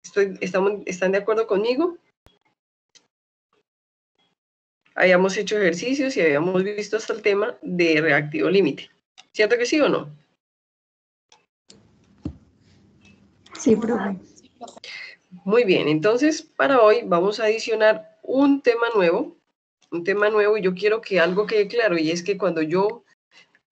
¿Están de acuerdo conmigo? Habíamos hecho ejercicios y habíamos visto hasta el tema de reactivo límite. ¿Cierto que sí o no? Sí, profe. Muy bien, entonces para hoy vamos a adicionar un tema nuevo, y yo quiero que algo quede claro, y es que cuando yo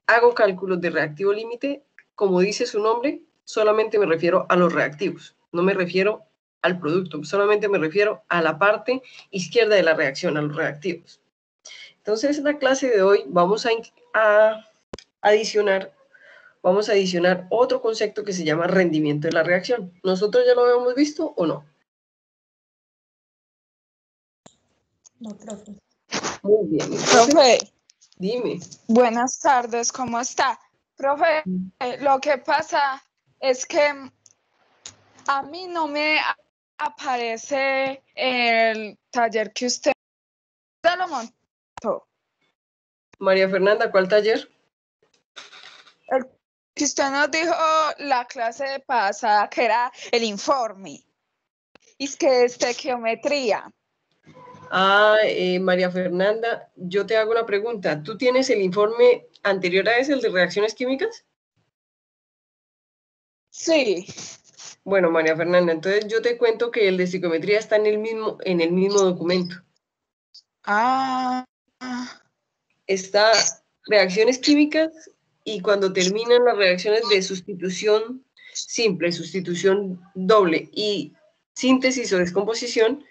hago cálculos de reactivo límite, como dice su nombre, solamente me refiero a los reactivos, no me refiero al producto, solamente me refiero a la parte izquierda de la reacción, a los reactivos. Entonces, en la clase de hoy vamos a adicionar otro concepto que se llama rendimiento de la reacción. ¿Nosotros ya lo habíamos visto o no? No, profe. Muy bien. Entonces, Profe, dime. buenas tardes, ¿cómo está? Profe, lo que pasa es que a mí no me aparece el taller que usted lo montó. María Fernanda, ¿cuál taller? El que usted nos dijo la clase pasada, que era el informe. Y es que es estequiometría. María Fernanda, yo te hago una pregunta. ¿Tú tienes el informe anterior a ese, el de reacciones químicas? Sí. Bueno, María Fernanda, entonces yo te cuento que el de psicometría está en el mismo documento. Está reacciones químicas y cuando terminan las reacciones de sustitución simple, sustitución doble y síntesis o descomposición,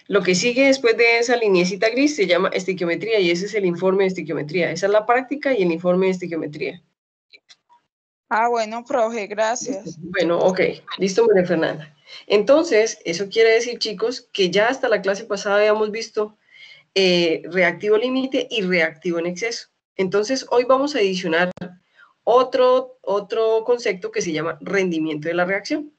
lo que sigue después de esa lineecita gris se llama estequiometría y ese es el informe de estequiometría. Esa es la práctica y el informe de estequiometría. Bueno, profe, gracias. Bueno, ok. Listo, María Fernanda. Entonces, eso quiere decir, chicos, que ya hasta la clase pasada habíamos visto reactivo límite y reactivo en exceso. Entonces, hoy vamos a adicionar otro concepto que se llama rendimiento de la reacción.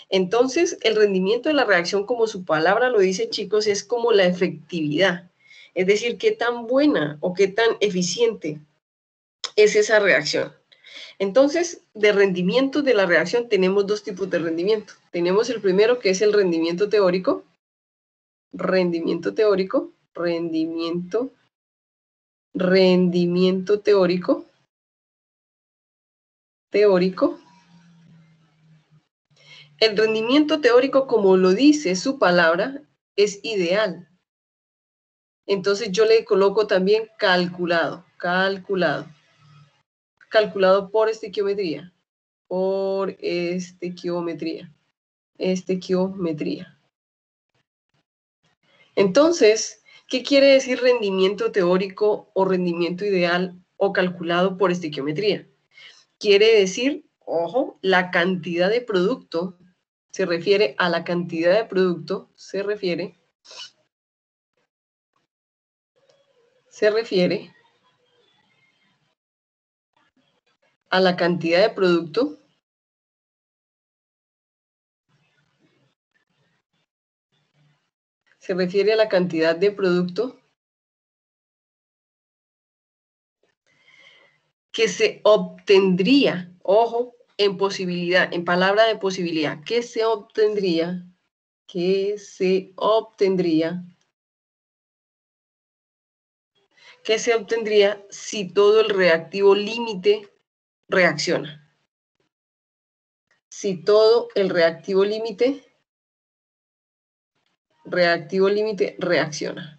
Entonces, el rendimiento de la reacción, como su palabra lo dice, chicos, es como la efectividad. Es decir, qué tan buena o qué tan eficiente es esa reacción. Entonces, de rendimiento de la reacción tenemos dos tipos de rendimiento. Tenemos el primero, que es el rendimiento teórico. Rendimiento teórico. Rendimiento teórico. El rendimiento teórico, como lo dice su palabra, es ideal. Entonces yo le coloco también calculado por estequiometría, Entonces, ¿qué quiere decir rendimiento teórico o rendimiento ideal o calculado por estequiometría? Quiere decir, ojo, la cantidad de producto, se refiere a la cantidad de producto, se refiere a la cantidad de producto que se obtendría, ojo, en posibilidad, en palabra de posibilidad, que se obtendría si todo el reactivo límite reacciona. Si todo el reactivo límite reacciona.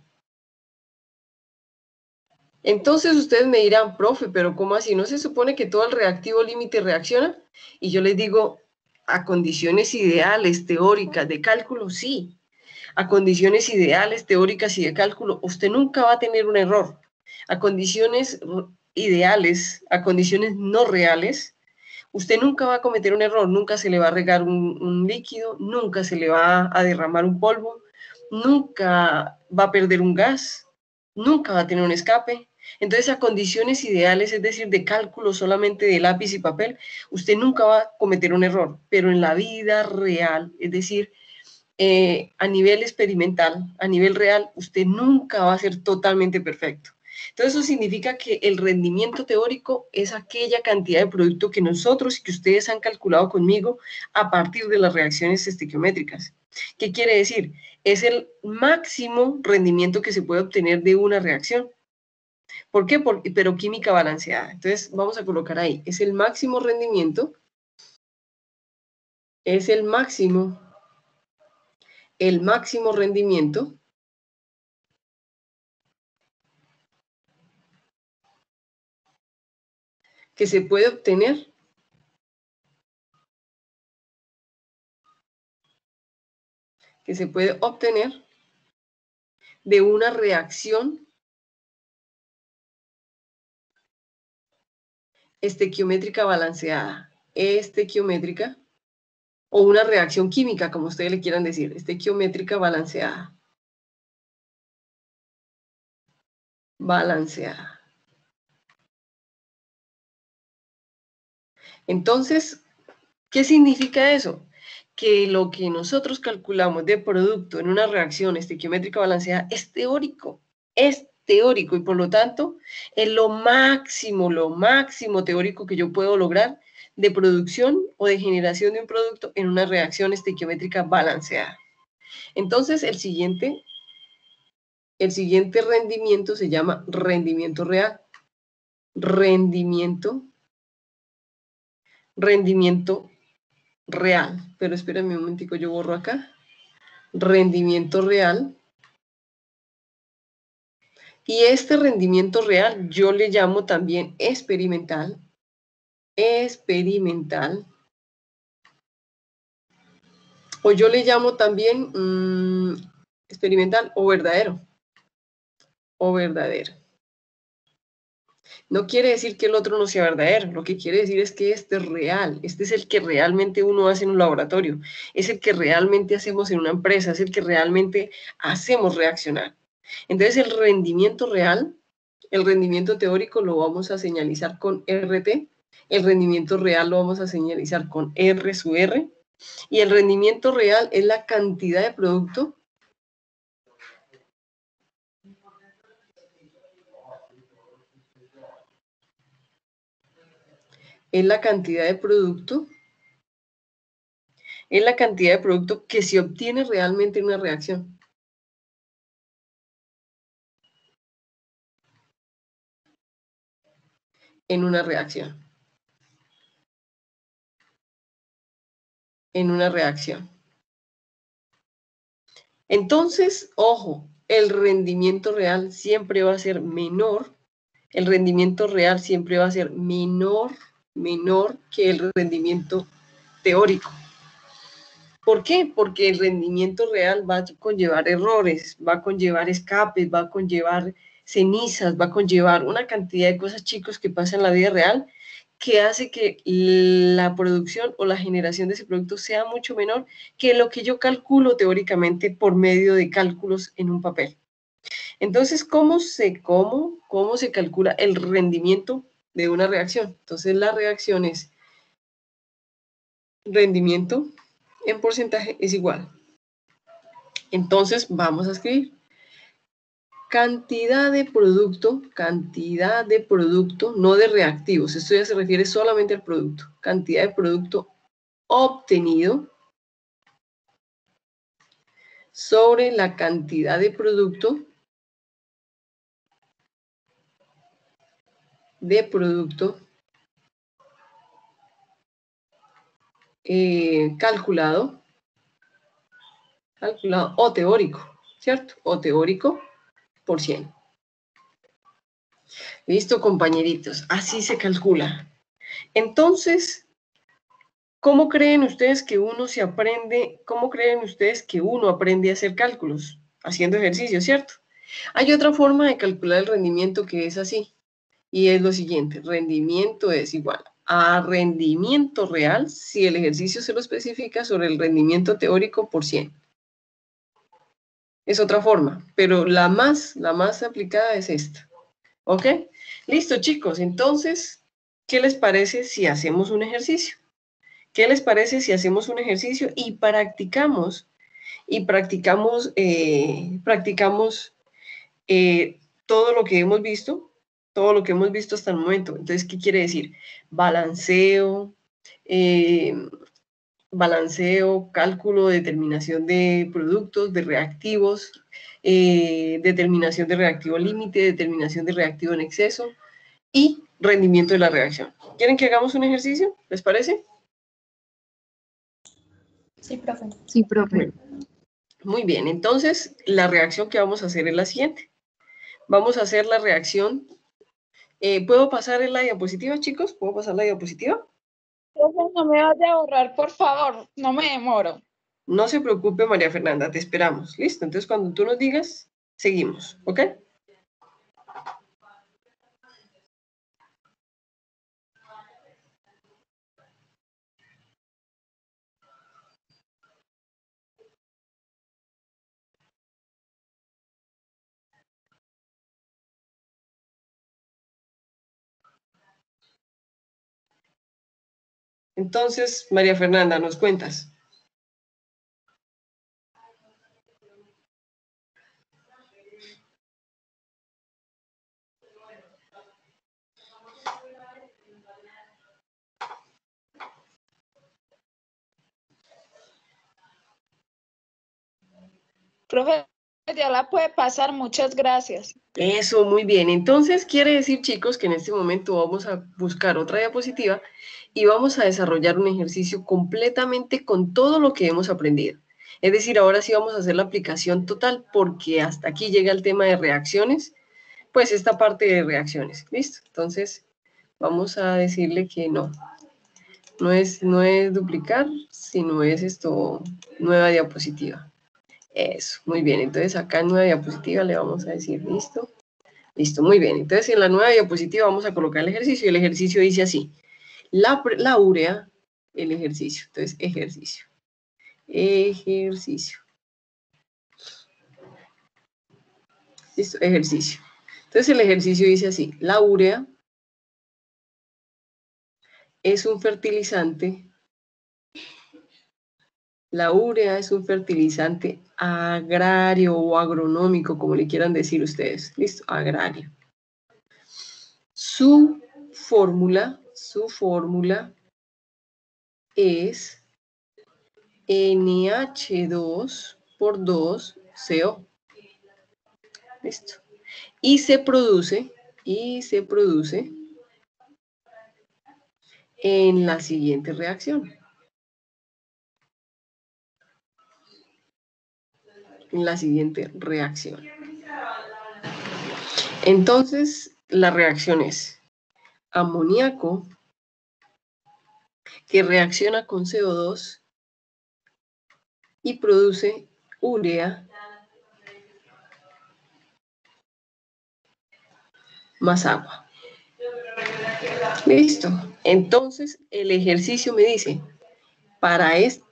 Entonces ustedes me dirán, profe, pero ¿cómo así? ¿No se supone que todo el reactivo límite reacciona? Y yo les digo, a condiciones ideales, teóricas, de cálculo, sí. A condiciones ideales, teóricas y de cálculo, usted nunca va a tener un error. A condiciones ideales, a condiciones no reales, usted nunca va a cometer un error, nunca se le va a regar un líquido, nunca se le va a derramar un polvo, nunca va a perder un gas, nunca va a tener un escape. Entonces, a condiciones ideales, es decir, de cálculo solamente de lápiz y papel, usted nunca va a cometer un error, pero en la vida real, es decir, a nivel experimental, a nivel real, usted nunca va a ser totalmente perfecto. Entonces eso significa que el rendimiento teórico es aquella cantidad de producto que nosotros y que ustedes han calculado conmigo a partir de las reacciones estequiométricas. ¿Qué quiere decir? Es el máximo rendimiento que se puede obtener de una reacción. ¿Por qué? Pero química balanceada. Entonces vamos a colocar ahí, es el máximo rendimiento, es el máximo rendimiento que se puede obtener de una reacción estequiométrica balanceada, estequiométrica, o una reacción química, como ustedes le quieran decir, estequiométrica balanceada. Balanceada. Entonces, ¿qué significa eso? Que lo que nosotros calculamos de producto en una reacción estequiométrica balanceada es teórico, y por lo tanto es lo máximo teórico que yo puedo lograr de producción o de generación de un producto en una reacción estequiométrica balanceada. Entonces, el siguiente rendimiento se llama rendimiento real. Rendimiento real. Pero espérenme un momentico, yo borro acá. Rendimiento real. Y este rendimiento real yo le llamo también experimental. O yo le llamo también experimental o verdadero. No quiere decir que el otro no sea verdadero, lo que quiere decir es que este es real, este es el que realmente uno hace en un laboratorio, es el que realmente hacemos en una empresa, es el que realmente hacemos reaccionar. Entonces el rendimiento real, el rendimiento teórico lo vamos a señalizar con RT, el rendimiento real lo vamos a señalizar con R sub R, y el rendimiento real es la cantidad de producto que se obtiene realmente en una reacción. En una reacción. Entonces, ojo, el rendimiento real siempre va a ser menor. El rendimiento real siempre va a ser menor que el rendimiento teórico. ¿Por qué? Porque el rendimiento real va a conllevar errores, va a conllevar escapes, va a conllevar cenizas, va a conllevar una cantidad de cosas, chicos, que pasan en la vida real, que hace que la producción o la generación de ese producto sea mucho menor que lo que yo calculo teóricamente por medio de cálculos en un papel. Entonces, ¿cómo se calcula el rendimiento de una reacción? Entonces, la reacción es rendimiento en porcentaje es igual. Entonces, vamos a escribir cantidad de producto, no de reactivos, esto ya se refiere solamente al producto, cantidad de producto obtenido sobre la cantidad de producto calculado o teórico, ¿cierto? O teórico por 100. Listo, compañeritos, así se calcula. Entonces, ¿cómo creen ustedes que uno aprende a hacer cálculos? Haciendo ejercicio, ¿cierto? Hay otra forma de calcular el rendimiento que es así, y es lo siguiente: rendimiento es igual a rendimiento real si el ejercicio se lo especifica sobre el rendimiento teórico por 100. Es otra forma, pero la más aplicada es esta. ¿Ok? Listo, chicos. Entonces, ¿qué les parece si hacemos un ejercicio? ¿Qué les parece si hacemos un ejercicio y practicamos todo lo que hemos visto, todo lo que hemos visto hasta el momento. Entonces, ¿qué quiere decir? Balanceo, cálculo, determinación de productos, de reactivos, determinación de reactivo límite, determinación de reactivo en exceso y rendimiento de la reacción. ¿Quieren que hagamos un ejercicio? ¿Les parece? Sí, profe. Sí, profe. Bueno, muy bien, entonces la reacción que vamos a hacer es la siguiente. Vamos a hacer la reacción. ¿Puedo pasar en la diapositiva, chicos? ¿Puedo pasar la diapositiva? No me vaya a borrar, por favor, no me demoro. No se preocupe, María Fernanda, te esperamos. ¿Listo? Entonces, cuando tú nos digas, seguimos, ¿ok? Entonces, María Fernanda, ¿nos cuentas? Profe, ya la puede pasar, muchas gracias. Eso, muy bien. Entonces, quiere decir, chicos, que en este momento vamos a buscar otra diapositiva y vamos a desarrollar un ejercicio completamente con todo lo que hemos aprendido. Es decir, ahora sí vamos a hacer la aplicación total porque hasta aquí llega el tema de reacciones, pues esta parte de reacciones. ¿Listo? Entonces, vamos a decirle que no. No es duplicar, sino es esto, nueva diapositiva. Eso, muy bien. Entonces, acá en nueva diapositiva le vamos a decir, listo. Listo, muy bien. Entonces, en la nueva diapositiva vamos a colocar el ejercicio. Y el ejercicio dice así. La urea, el ejercicio. Entonces, ejercicio. Ejercicio. Listo, ejercicio. Entonces, el ejercicio dice así. La urea es un fertilizante. La urea es un fertilizante agrario o agronómico, como le quieran decir ustedes. Listo, agrario. Su fórmula es NH2 por 2CO. Listo. Y se produce en la siguiente reacción. En la siguiente reacción. Entonces, la reacción es amoníaco que reacciona con CO2 y produce urea más agua. Listo. Entonces, el ejercicio me dice, para esto,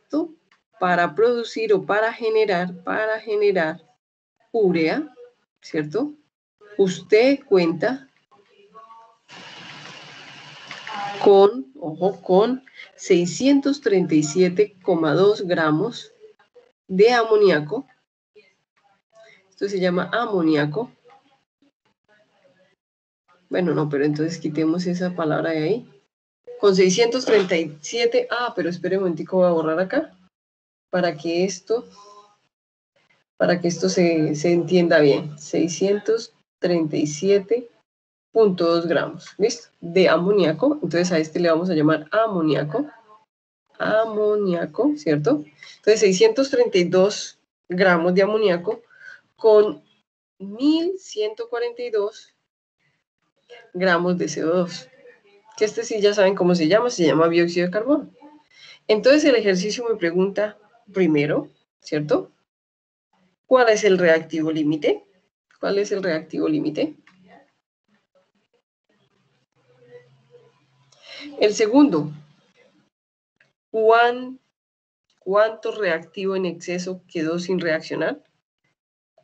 para producir o para generar urea, ¿cierto? Usted cuenta con, ojo, con 637,2 gramos de amoníaco. Esto se llama amoníaco. Bueno, no, pero entonces quitemos esa palabra de ahí. Con 637, pero espere un momentico, voy a borrar acá, para que esto se entienda bien. 637,2 gramos, ¿listo? De amoníaco. Entonces a este le vamos a llamar amoníaco. Amoníaco, ¿cierto? Entonces 632 gramos de amoníaco con 1142 gramos de CO2. Que este sí ya saben cómo se llama dióxido de carbono. Entonces el ejercicio me pregunta primero, ¿cierto? ¿Cuál es el reactivo límite? ¿Cuál es el reactivo límite? El segundo, ¿cuánto reactivo en exceso quedó sin reaccionar?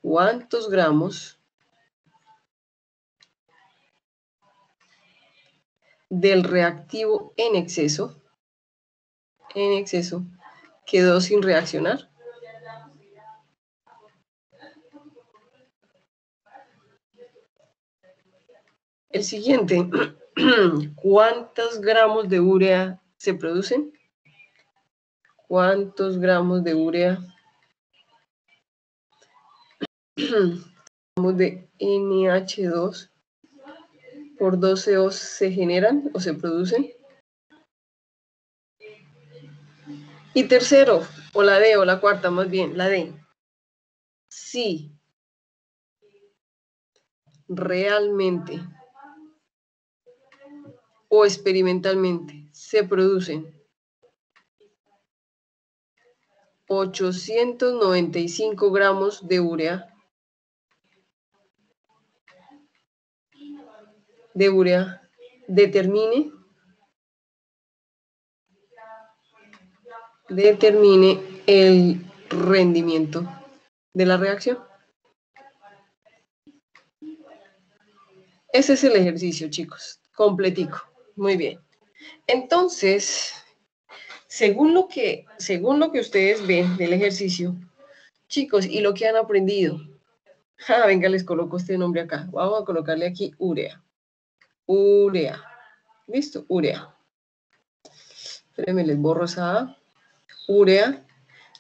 ¿Cuántos gramos del reactivo en exceso quedó sin reaccionar? El siguiente, ¿cuántos gramos de urea se producen? ¿Cuántos gramos de urea? Gramos de NH2 por 2CO se generan o se producen. Y tercero, o la D, o la cuarta más bien, la D. Sí, realmente o experimentalmente se producen 895 gramos de urea, determine el rendimiento de la reacción. Ese es el ejercicio, chicos, completico. Muy bien. Entonces, según lo que ustedes ven del ejercicio, chicos, y lo que han aprendido, venga, les coloco este nombre acá. Vamos a colocarle aquí urea. Urea. ¿Listo? Urea. Espérenme, les borro esa A. Urea.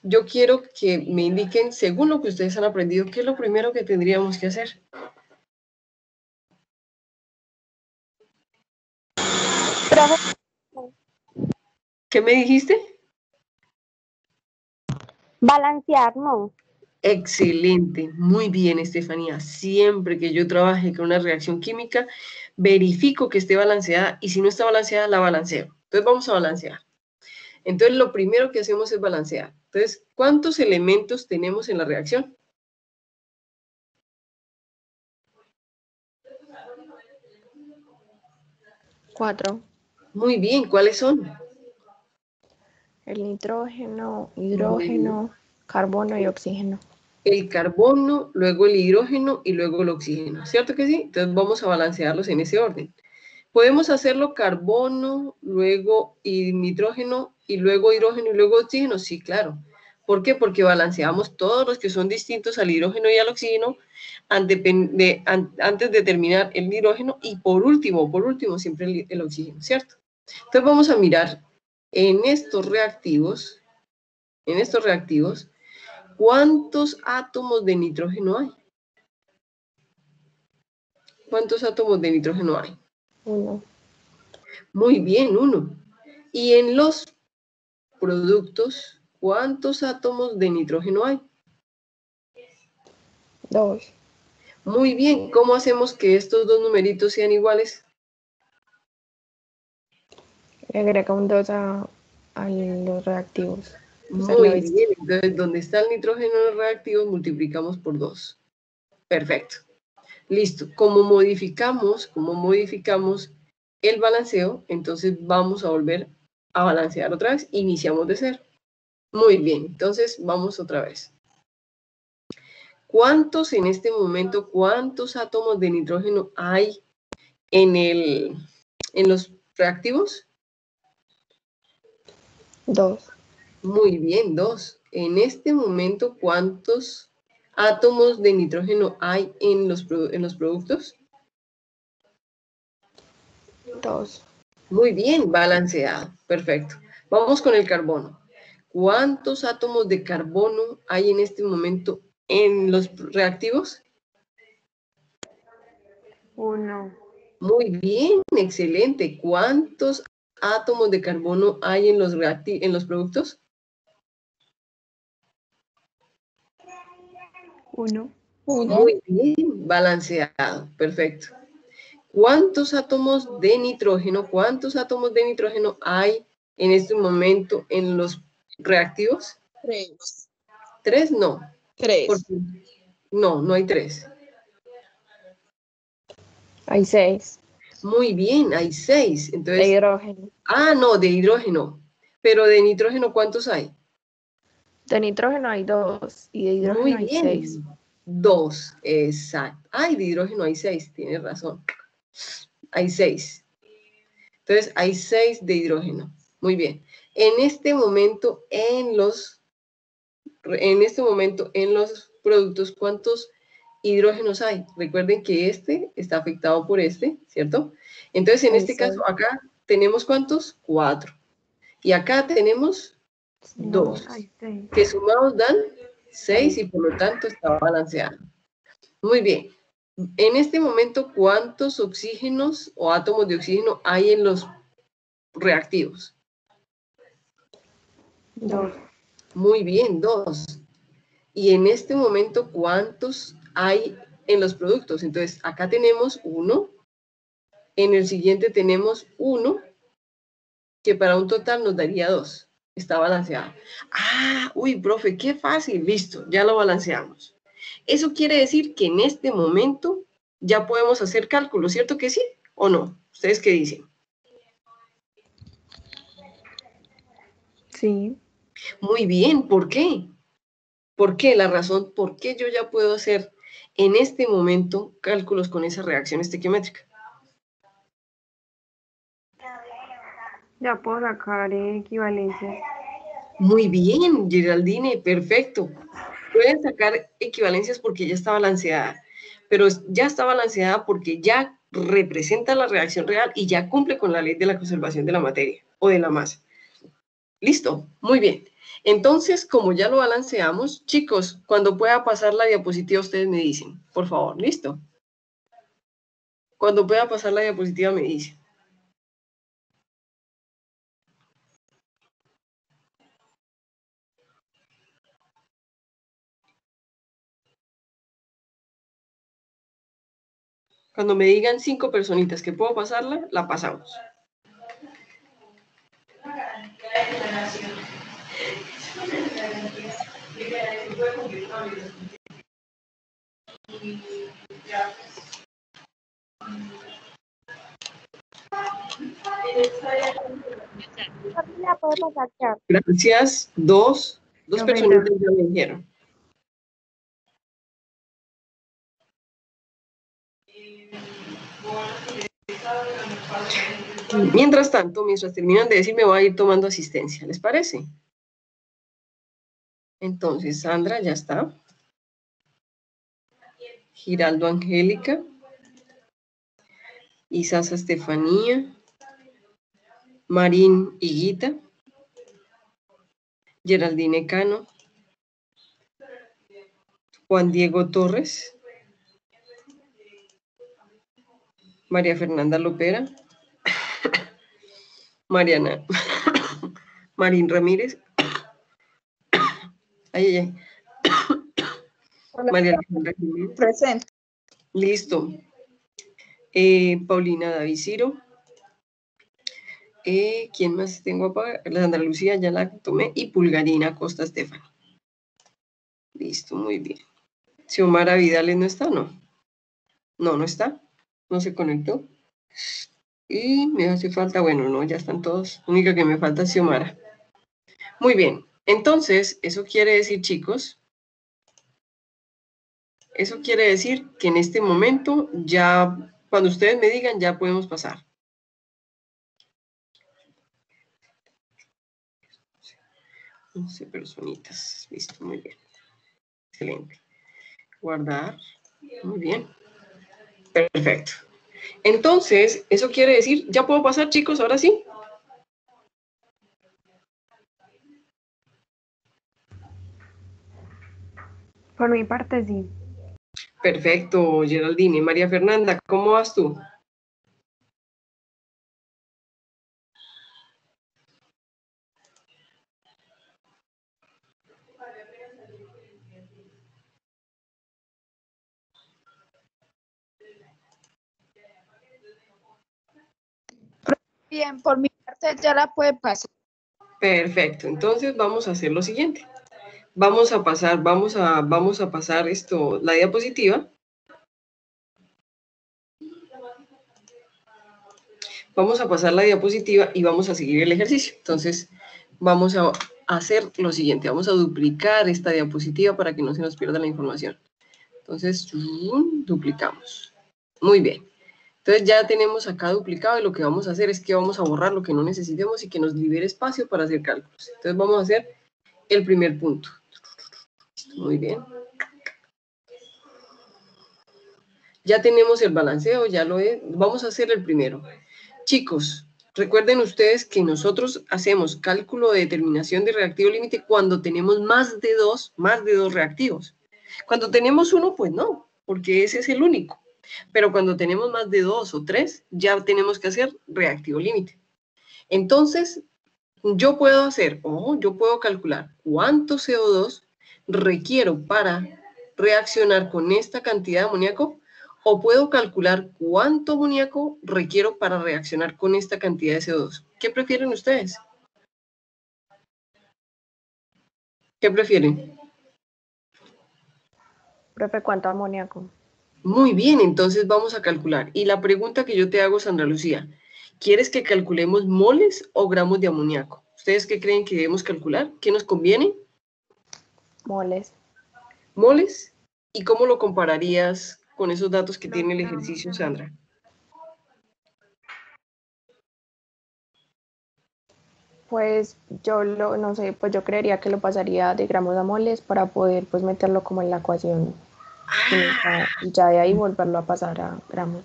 Yo quiero que me indiquen, según lo que ustedes han aprendido, qué es lo primero que tendríamos que hacer. ¿Qué me dijiste? Balancear, no. Excelente, muy bien, Estefanía. Siempre que yo trabaje con una reacción química, verifico que esté balanceada y si no está balanceada, la balanceo. Entonces vamos a balancear. Entonces lo primero que hacemos es balancear. Entonces, ¿cuántos elementos tenemos en la reacción? Cuatro. Muy bien, ¿cuáles son? El nitrógeno, hidrógeno, carbono y oxígeno. El carbono, luego el hidrógeno y luego el oxígeno. ¿Cierto que sí? Entonces vamos a balancearlos en ese orden. ¿Podemos hacerlo carbono, luego nitrógeno y luego hidrógeno y luego oxígeno? Sí, claro. ¿Por qué? Porque balanceamos todos los que son distintos al hidrógeno y al oxígeno antes de terminar el hidrógeno y por último siempre el oxígeno, ¿cierto? Entonces vamos a mirar en estos reactivos, ¿cuántos átomos de nitrógeno hay? ¿Cuántos átomos de nitrógeno hay? 1. Muy bien, 1. Y en los productos, ¿cuántos átomos de nitrógeno hay? 2. Muy bien, ¿cómo hacemos que estos dos numeritos sean iguales? Le agrega un 2 a los reactivos. Muy bien, entonces donde está el nitrógeno en los reactivos multiplicamos por 2. Perfecto. Listo. Como modificamos el balanceo, entonces vamos a volver a balancear otra vez. Iniciamos de cero. Muy bien, entonces vamos otra vez. ¿Cuántos en este momento, cuántos átomos de nitrógeno hay en los reactivos? 2. Muy bien, 2. En este momento, ¿cuántos átomos de nitrógeno hay en los productos? 2. Muy bien, balanceado. Perfecto. Vamos con el carbono. ¿Cuántos átomos de carbono hay en este momento en los reactivos? 1. Muy bien, excelente. ¿Cuántos átomos de carbono hay en los productos? 1. Muy bien, balanceado. Perfecto. ¿Cuántos átomos de nitrógeno hay en este momento en los reactivos? 3. 3, no. 3. No hay 3. Hay 6. Muy bien, hay 6. De Entonces, hidrógeno. no, de hidrógeno. Pero de nitrógeno, ¿cuántos hay? De nitrógeno hay 2 y de hidrógeno Muy hay bien. 6. 2, exacto. De hidrógeno hay 6, tienes razón. Hay 6. Entonces, hay 6 de hidrógeno. Muy bien. En este momento, en los productos, ¿cuántos hidrógenos hay? Recuerden que este está afectado por este, ¿cierto? Entonces, en este caso, acá tenemos ¿cuántos? 4. Y acá tenemos 2, que sumados dan 6 y por lo tanto está balanceado. Muy bien. En este momento, ¿cuántos oxígenos o átomos de oxígeno hay en los reactivos? 2. Muy bien, 2. Y en este momento, ¿cuántos hay en los productos? Entonces, acá tenemos 1. En el siguiente tenemos 1, que para un total nos daría 2. Está balanceado. Ah, uy, profe, qué fácil. Listo, ya lo balanceamos. Eso quiere decir que en este momento ya podemos hacer cálculos, ¿cierto que sí? ¿O no? ¿Ustedes qué dicen? Sí. Muy bien, ¿por qué? ¿Por qué? La razón, ¿por qué yo ya puedo hacer en este momento cálculos con esa reacción estequiométrica? Ya puedo sacar equivalencias. Muy bien, Geraldine, perfecto. Pueden sacar equivalencias porque ya está balanceada, pero ya está balanceada porque ya representa la reacción real y ya cumple con la ley de la conservación de la materia o de la masa. Listo, muy bien. Entonces, como ya lo balanceamos, chicos, cuando pueda pasar la diapositiva, ustedes me dicen, por favor, ¿listo? Cuando pueda pasar la diapositiva, me dicen. Cuando me digan 5 personitas que puedo pasarla, la pasamos. La puedo pasar ya. Gracias. Dos personitas ya me dijeron. Mientras tanto, mientras terminan de decir, me voy a ir tomando asistencia. ¿Les parece? Entonces, Sandra ya está. Giraldo Angélica. Isasa Estefanía. Marín Higuita. Geraldine Cano. Juan Diego Torres. María Fernanda Lopera. Mariana. Marín Ramírez. Ay, ay, ay. María Alejandra Jiménez. Presente. Listo. Paulina David Ciro. ¿Quién más tengo acá? Sandra Lucía, ya la tomé. Y Pulgarina Costa Estefan. Listo, muy bien. Xiomara Vidales no está, ¿no? No, no está. No se conectó. Y me hace falta, bueno, no, ya están todos. La única que me falta es Xiomara. Muy bien. Entonces, eso quiere decir, chicos, eso quiere decir que en este momento ya, cuando ustedes me digan, ya podemos pasar. 11 personitas. Listo, muy bien. Excelente. Guardar. Muy bien. Perfecto. Entonces, eso quiere decir, ¿ya puedo pasar, chicos? Ahora sí. Por mi parte, sí. Perfecto, Geraldine. María Fernanda, ¿cómo vas tú? Bien, por mi parte ya la puede pasar. Perfecto. Entonces vamos a hacer lo siguiente. Vamos a pasar esto, la diapositiva. Vamos a pasar la diapositiva y vamos a seguir el ejercicio. Entonces, vamos a hacer lo siguiente. Vamos a duplicar esta diapositiva para que no se nos pierda la información. Entonces, duplicamos. Muy bien. Entonces, ya tenemos acá duplicado y lo que vamos a hacer es que vamos a borrar lo que no necesitemos y que nos libere espacio para hacer cálculos. Entonces, vamos a hacer el primer punto. Muy bien. Ya tenemos el balanceo, ya lo es. Vamos a hacer el primero. Chicos, recuerden ustedes que nosotros hacemos cálculo de determinación de reactivo límite cuando tenemos más de dos reactivos. Cuando tenemos uno, pues no, porque ese es el único. Pero cuando tenemos más de 2 o 3, ya tenemos que hacer reactivo límite. Entonces, yo puedo calcular cuánto CO2 requiero para reaccionar con esta cantidad de amoníaco, o puedo calcular cuánto amoníaco requiero para reaccionar con esta cantidad de CO2. ¿Qué prefieren ustedes? ¿Qué prefieren? Profe, ¿cuánto amoníaco? Muy bien, entonces vamos a calcular. Y la pregunta que yo te hago, Sandra Lucía, ¿quieres que calculemos moles o gramos de amoníaco? ¿Ustedes qué creen que debemos calcular? ¿Qué nos conviene? Moles. ¿Moles? ¿Y cómo lo compararías con esos datos que tiene el ejercicio, Sandra? Pues no sé, pues yo creería que lo pasaría de gramos a moles para poder pues meterlo como en la ecuación química y ya de ahí volverlo a pasar a gramos.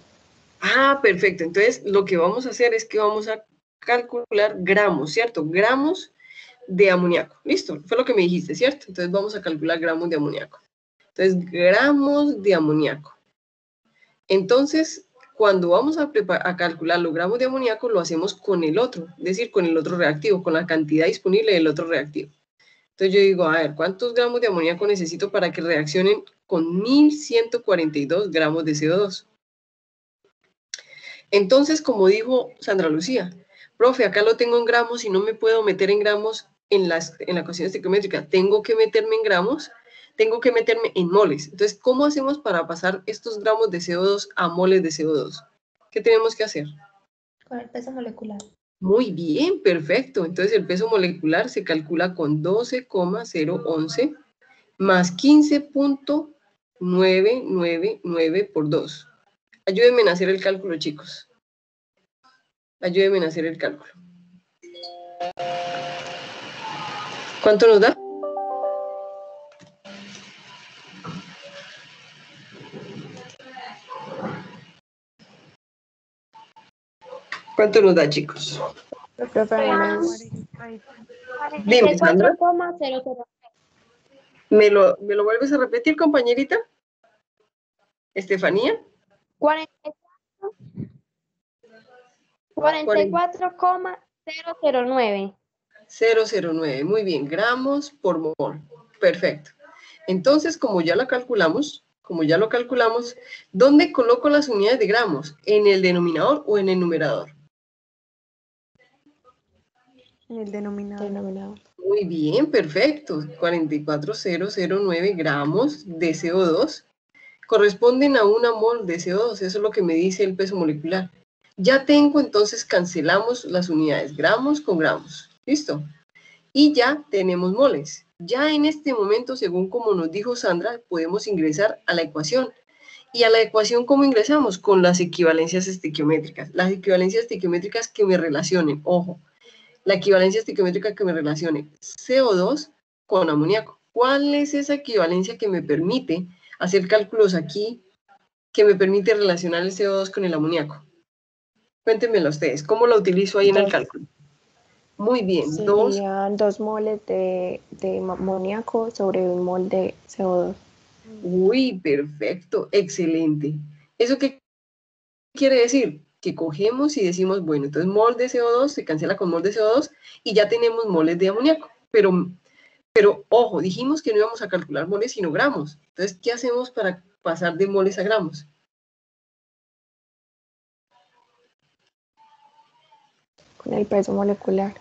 Ah, perfecto. Entonces, lo que vamos a hacer es que vamos a calcular gramos, ¿cierto? Gramos de amoníaco. Listo, fue lo que me dijiste, ¿cierto? Entonces, vamos a calcular gramos de amoníaco. Entonces, gramos de amoníaco. Entonces, cuando vamos a calcular los gramos de amoníaco, lo hacemos con el otro, es decir, con el otro reactivo, con la cantidad disponible del otro reactivo. Entonces yo digo, a ver, ¿cuántos gramos de amoníaco necesito para que reaccionen con 1142 gramos de CO2? Entonces, como dijo Sandra Lucía, profe, acá lo tengo en gramos y no me puedo meter en gramos en la ecuación estequiométrica. Tengo que meterme en gramos, tengo que meterme en moles. Entonces, ¿cómo hacemos para pasar estos gramos de CO2 a moles de CO2? ¿Qué tenemos que hacer? Con el peso molecular. Muy bien, perfecto. Entonces, el peso molecular se calcula con 12,011 más 15,999 por 2. Ayúdenme a hacer el cálculo, chicos. Ayúdenme a hacer el cálculo. ¿Cuánto nos da? ¿Cuánto nos da, chicos? Profe, a mí Dime, Sandra. 44,00. ¿Me lo vuelves a repetir, compañerita? ¿Estefanía? 44,009. 009. Muy bien, gramos por mol. Perfecto. Entonces, como ya lo calculamos, ¿dónde coloco las unidades de gramos? ¿En el denominador o en el numerador? En el denominador. Muy bien, perfecto. 44,009 gramos de CO2 corresponden a una mol de CO2. Eso es lo que me dice el peso molecular. Ya tengo, entonces cancelamos las unidades, gramos con gramos. ¿Listo? Y ya tenemos moles. Ya en este momento, según como nos dijo Sandra, podemos ingresar a la ecuación. ¿Y a la ecuación cómo ingresamos? Con las equivalencias estequiométricas. Las equivalencias estequiométricas que me relacionen, ojo, la equivalencia estequiométrica que me relacione CO2 con amoníaco. ¿Cuál es esa equivalencia que me permite hacer cálculos aquí, que me permite relacionar el CO2 con el amoníaco? Cuéntenmelo ustedes, ¿cómo lo utilizo ahí en el cálculo? Muy bien, serían 2 moles de amoníaco sobre 1 mol de CO2. Uy, perfecto, excelente. ¿Eso qué quiere decir? Que cogemos y decimos, bueno, entonces mol de CO2 se cancela con mol de CO2 y ya tenemos moles de amoníaco. Pero ojo, dijimos que no íbamos a calcular moles sino gramos. Entonces, ¿qué hacemos para pasar de moles a gramos? Con el peso molecular.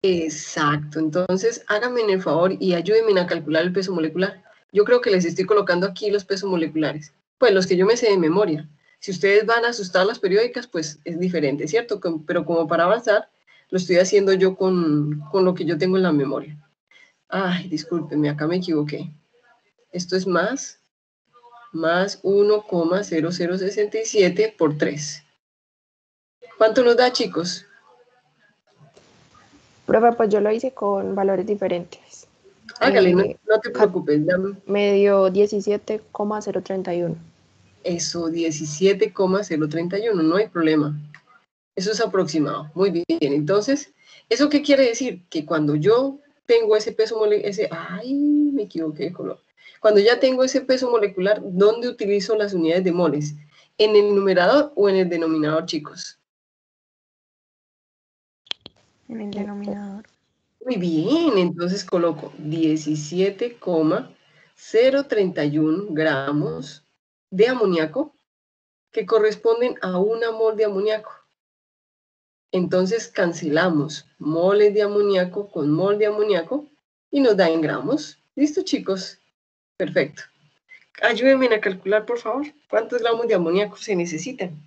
Exacto, entonces háganme el favor y ayúdenme a calcular el peso molecular. Yo creo que les estoy colocando aquí los pesos moleculares, pues los que yo me sé de memoria. Si ustedes van a asustar las periódicas, pues es diferente, ¿cierto? Pero como para avanzar, lo estoy haciendo yo con lo que yo tengo en la memoria. Ay, discúlpenme, acá me equivoqué. Esto es más 1,0067 por 3. ¿Cuánto nos da, chicos? Profe, pues yo lo hice con valores diferentes. Hágale, no te preocupes. Me dio 17,031. Eso, 17,031, no hay problema. Eso es aproximado. Muy bien. Entonces, ¿eso qué quiere decir? Que cuando yo tengo ese peso molecular, ay, me equivoqué de color. Cuando ya tengo ese peso molecular, ¿dónde utilizo las unidades de moles? ¿En el numerador o en el denominador, chicos? En el denominador. Muy bien, entonces coloco 17,031 gramos de amoníaco que corresponden a 1 mol de amoníaco. Entonces cancelamos moles de amoníaco con mol de amoníaco y nos da en gramos. ¿Listo, chicos? Perfecto. Ayúdenme a calcular, por favor, cuántos gramos de amoníaco se necesitan.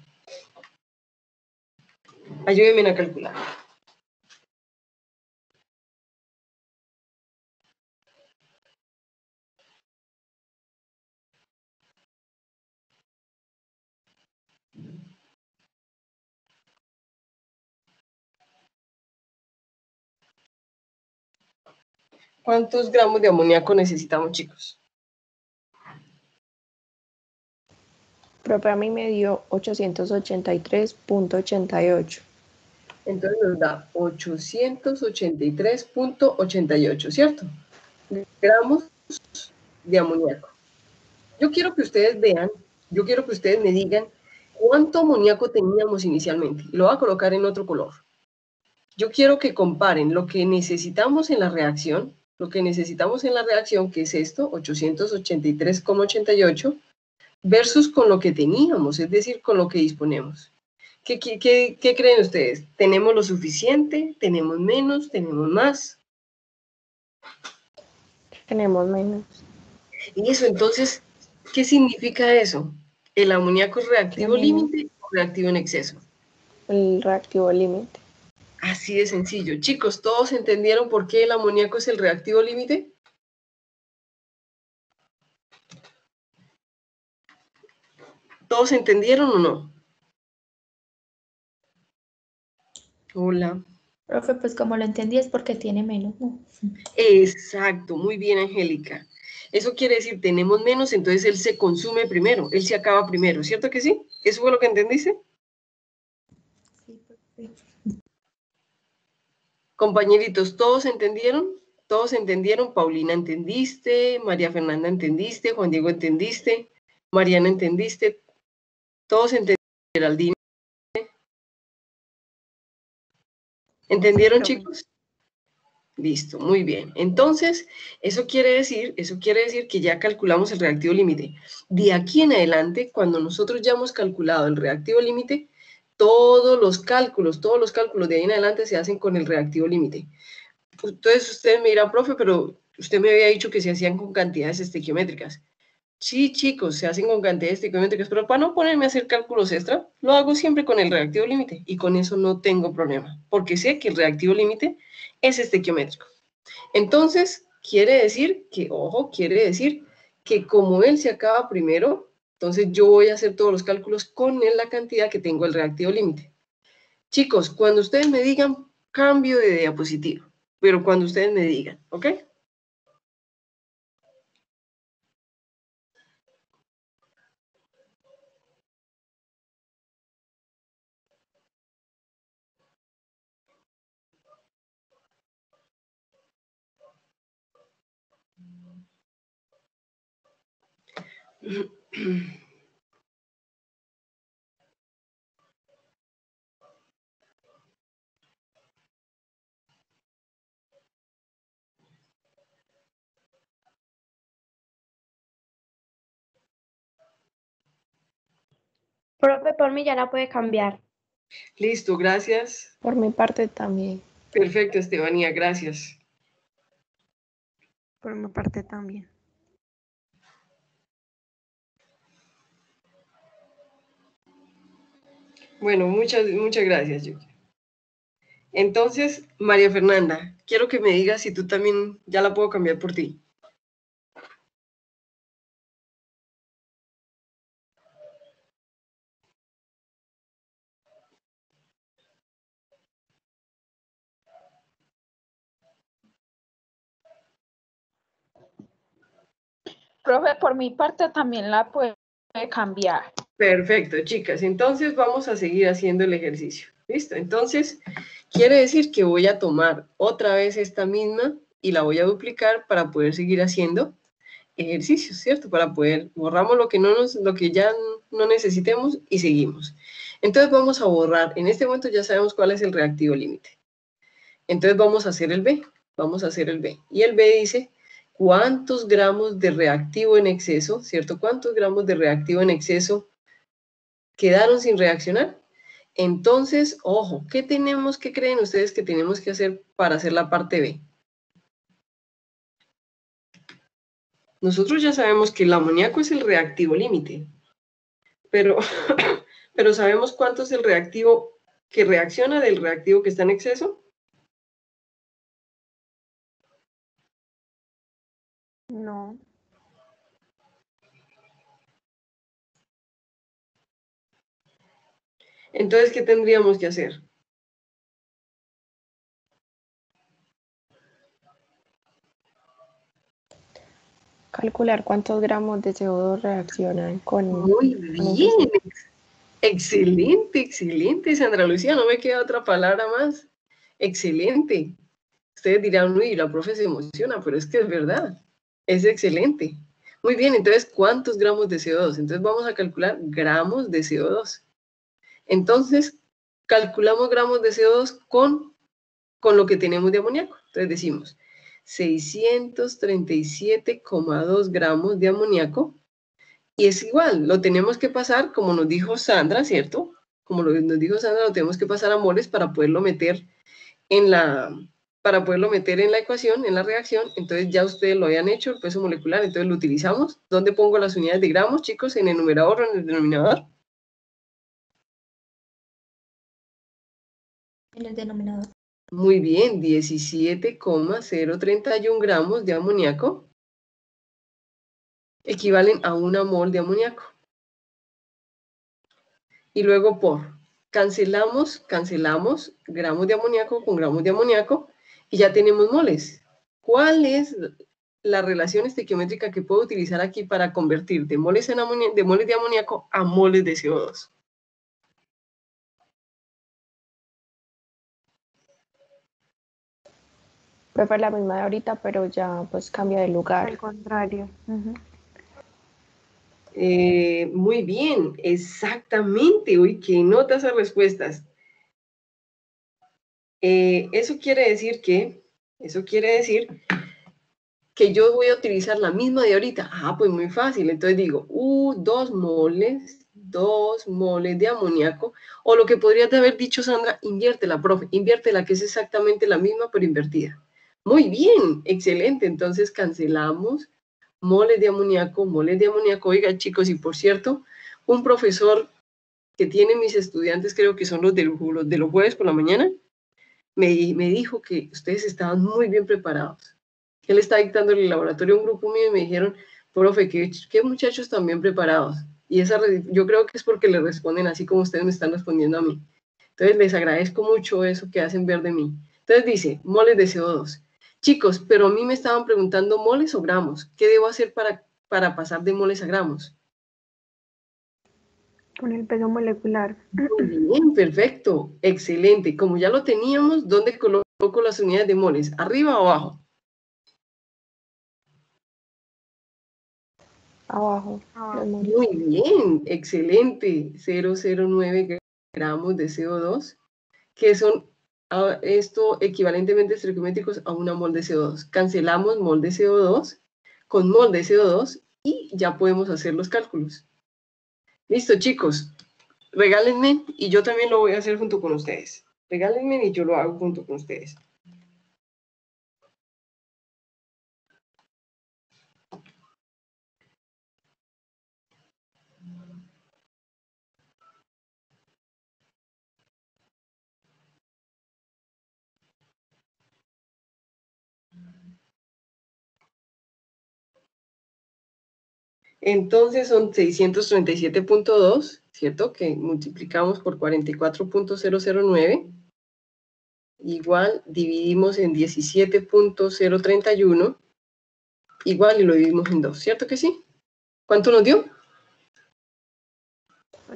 Ayúdenme a calcular. ¿Cuántos gramos de amoníaco necesitamos, chicos? Profe, a mí me dio 883.88. Entonces nos da 883,88, ¿cierto? Gramos de amoníaco. Yo quiero que ustedes vean, yo quiero que ustedes me digan cuánto amoníaco teníamos inicialmente. Y lo voy a colocar en otro color. Yo quiero que comparen lo que necesitamos en la reacción, que es esto, 883,88, versus con lo que teníamos, es decir, con lo que disponemos. ¿Qué creen ustedes? ¿Tenemos lo suficiente? ¿Tenemos menos? ¿Tenemos más? Tenemos menos. Y eso, entonces, ¿qué significa eso? ¿El amoníaco es reactivo Menos. límite o reactivo en exceso? El reactivo límite. Así de sencillo. Chicos, ¿todos entendieron por qué el amoníaco es el reactivo límite? ¿Todos entendieron o no? Hola. Profe, pues como lo entendí es porque tiene menos, ¿no? Exacto, muy bien, Angélica. Eso quiere decir, tenemos menos, entonces él se consume primero, él se acaba primero, ¿cierto que sí? ¿Eso fue lo que entendiste? Sí, profe. Compañeritos, ¿todos entendieron? ¿Todos entendieron? Paulina, ¿entendiste? María Fernanda, ¿entendiste? Juan Diego, ¿entendiste? Mariana, ¿entendiste? ¿Todos entendieron? Geraldine. ¿Entendieron, Sí, profe. chicos? Listo, muy bien. Entonces, eso quiere decir que ya calculamos el reactivo límite. De aquí en adelante, cuando nosotros ya hemos calculado el reactivo límite, todos los cálculos de ahí en adelante se hacen con el reactivo límite. Entonces, usted me dirá, profe, pero usted me había dicho que se hacían con cantidades estequiométricas. Sí, chicos, se hacen con cantidades estequiométricas, pero para no ponerme a hacer cálculos extra, lo hago siempre con el reactivo límite y con eso no tengo problema, porque sé que el reactivo límite es estequiométrico. Entonces, quiere decir que como él se acaba primero, entonces yo voy a hacer todos los cálculos con la cantidad que tengo el reactivo límite. Chicos, cuando ustedes me digan, cambio de diapositiva, pero cuando ustedes me digan, ¿ok? Profe, por mí ya la puede cambiar. Listo, gracias. Por mi parte también. Perfecto, Estefanía, gracias. Por mi parte también. Bueno, muchas gracias, Yuki. Entonces, María Fernanda, quiero que me digas si tú también ya la puedo cambiar por ti. Profe, por mi parte también la puedo puede cambiar. Perfecto, chicas. Entonces vamos a seguir haciendo el ejercicio. ¿Listo? Entonces, quiere decir que voy a tomar otra vez esta misma y la voy a duplicar para poder seguir haciendo ejercicios, ¿cierto? Para poder, borramos lo que ya no necesitemos y seguimos. Entonces vamos a borrar, en este momento ya sabemos cuál es el reactivo límite. Entonces vamos a hacer el B, vamos a hacer el B. Y el B dice, ¿cuántos gramos de reactivo en exceso, ¿cierto? ¿Cuántos gramos de reactivo en exceso quedaron sin reaccionar? Entonces, ojo, ¿qué creen ustedes que tenemos que hacer para hacer la parte B? Nosotros ya sabemos que el amoníaco es el reactivo límite, pero, pero ¿sabemos cuánto es el reactivo que reacciona del reactivo que está en exceso? No. Entonces, ¿qué tendríamos que hacer? Calcular cuántos gramos de CO2 reaccionan con... Muy bien. Excelente, excelente, Sandra Lucía. No me queda otra palabra más. Excelente. Ustedes dirán, uy, la profe se emociona, pero es que es verdad. Es excelente. Muy bien, entonces, ¿cuántos gramos de CO2? Entonces, vamos a calcular gramos de CO2. Entonces, calculamos gramos de CO2 con lo que tenemos de amoníaco. Entonces, decimos 637,2 gramos de amoníaco. Y es igual, lo tenemos que pasar, como nos dijo Sandra, ¿cierto? Como nos dijo Sandra, lo tenemos que pasar a moles para poderlo meter en la ecuación, en la reacción. Entonces ya ustedes lo habían hecho, el peso molecular, entonces lo utilizamos. ¿Dónde pongo las unidades de gramos, chicos? ¿En el numerador o en el denominador? En el denominador. Muy bien, 17,031 gramos de amoníaco equivalen a 1 mol de amoníaco. Y luego cancelamos gramos de amoníaco con gramos de amoníaco y ya tenemos moles. ¿Cuál es la relación estequiométrica que puedo utilizar aquí para convertir de moles de amoníaco a moles de CO2? Pues la misma de ahorita, pero ya pues cambia de lugar. Al contrario. Muy bien, exactamente. Uy, qué notas a respuestas. Eso quiere decir que yo voy a utilizar la misma de ahorita. Ah, pues muy fácil. Entonces digo, 2 moles de amoníaco. O lo que podrías haber dicho, Sandra, inviértela, profe. Inviértela, que es exactamente la misma, pero invertida. Muy bien, excelente. Entonces cancelamos moles de amoníaco. Oiga, chicos, y por cierto, un profesor que tiene mis estudiantes, creo que son los de los jueves por la mañana, me dijo que ustedes estaban muy bien preparados. Él está dictando en el laboratorio a un grupo mío y me dijeron, profe, qué muchachos tan bien preparados. Y yo creo que es porque le responden así como ustedes me están respondiendo a mí. Entonces les agradezco mucho eso que hacen ver de mí. Entonces dice, moles de CO2. Chicos, pero a mí me estaban preguntando moles o gramos. ¿Qué debo hacer para pasar de moles a gramos? Con el peso molecular. Muy bien, perfecto, excelente. Como ya lo teníamos, ¿dónde coloco las unidades de moles? ¿Arriba o abajo? Abajo. Muy bien, excelente. 0,09 gramos de CO2, que son esto equivalentemente estequiométricos a 1 mol de CO2. Cancelamos mol de CO2 con mol de CO2 y ya podemos hacer los cálculos. Listo, chicos. Regálenme y yo también lo voy a hacer junto con ustedes. Regálenme y yo lo hago junto con ustedes. Entonces son 637,2, ¿cierto? Que multiplicamos por 44,009. Igual dividimos en 17,031. Igual y lo dividimos en 2, ¿cierto que sí? ¿Cuánto nos dio?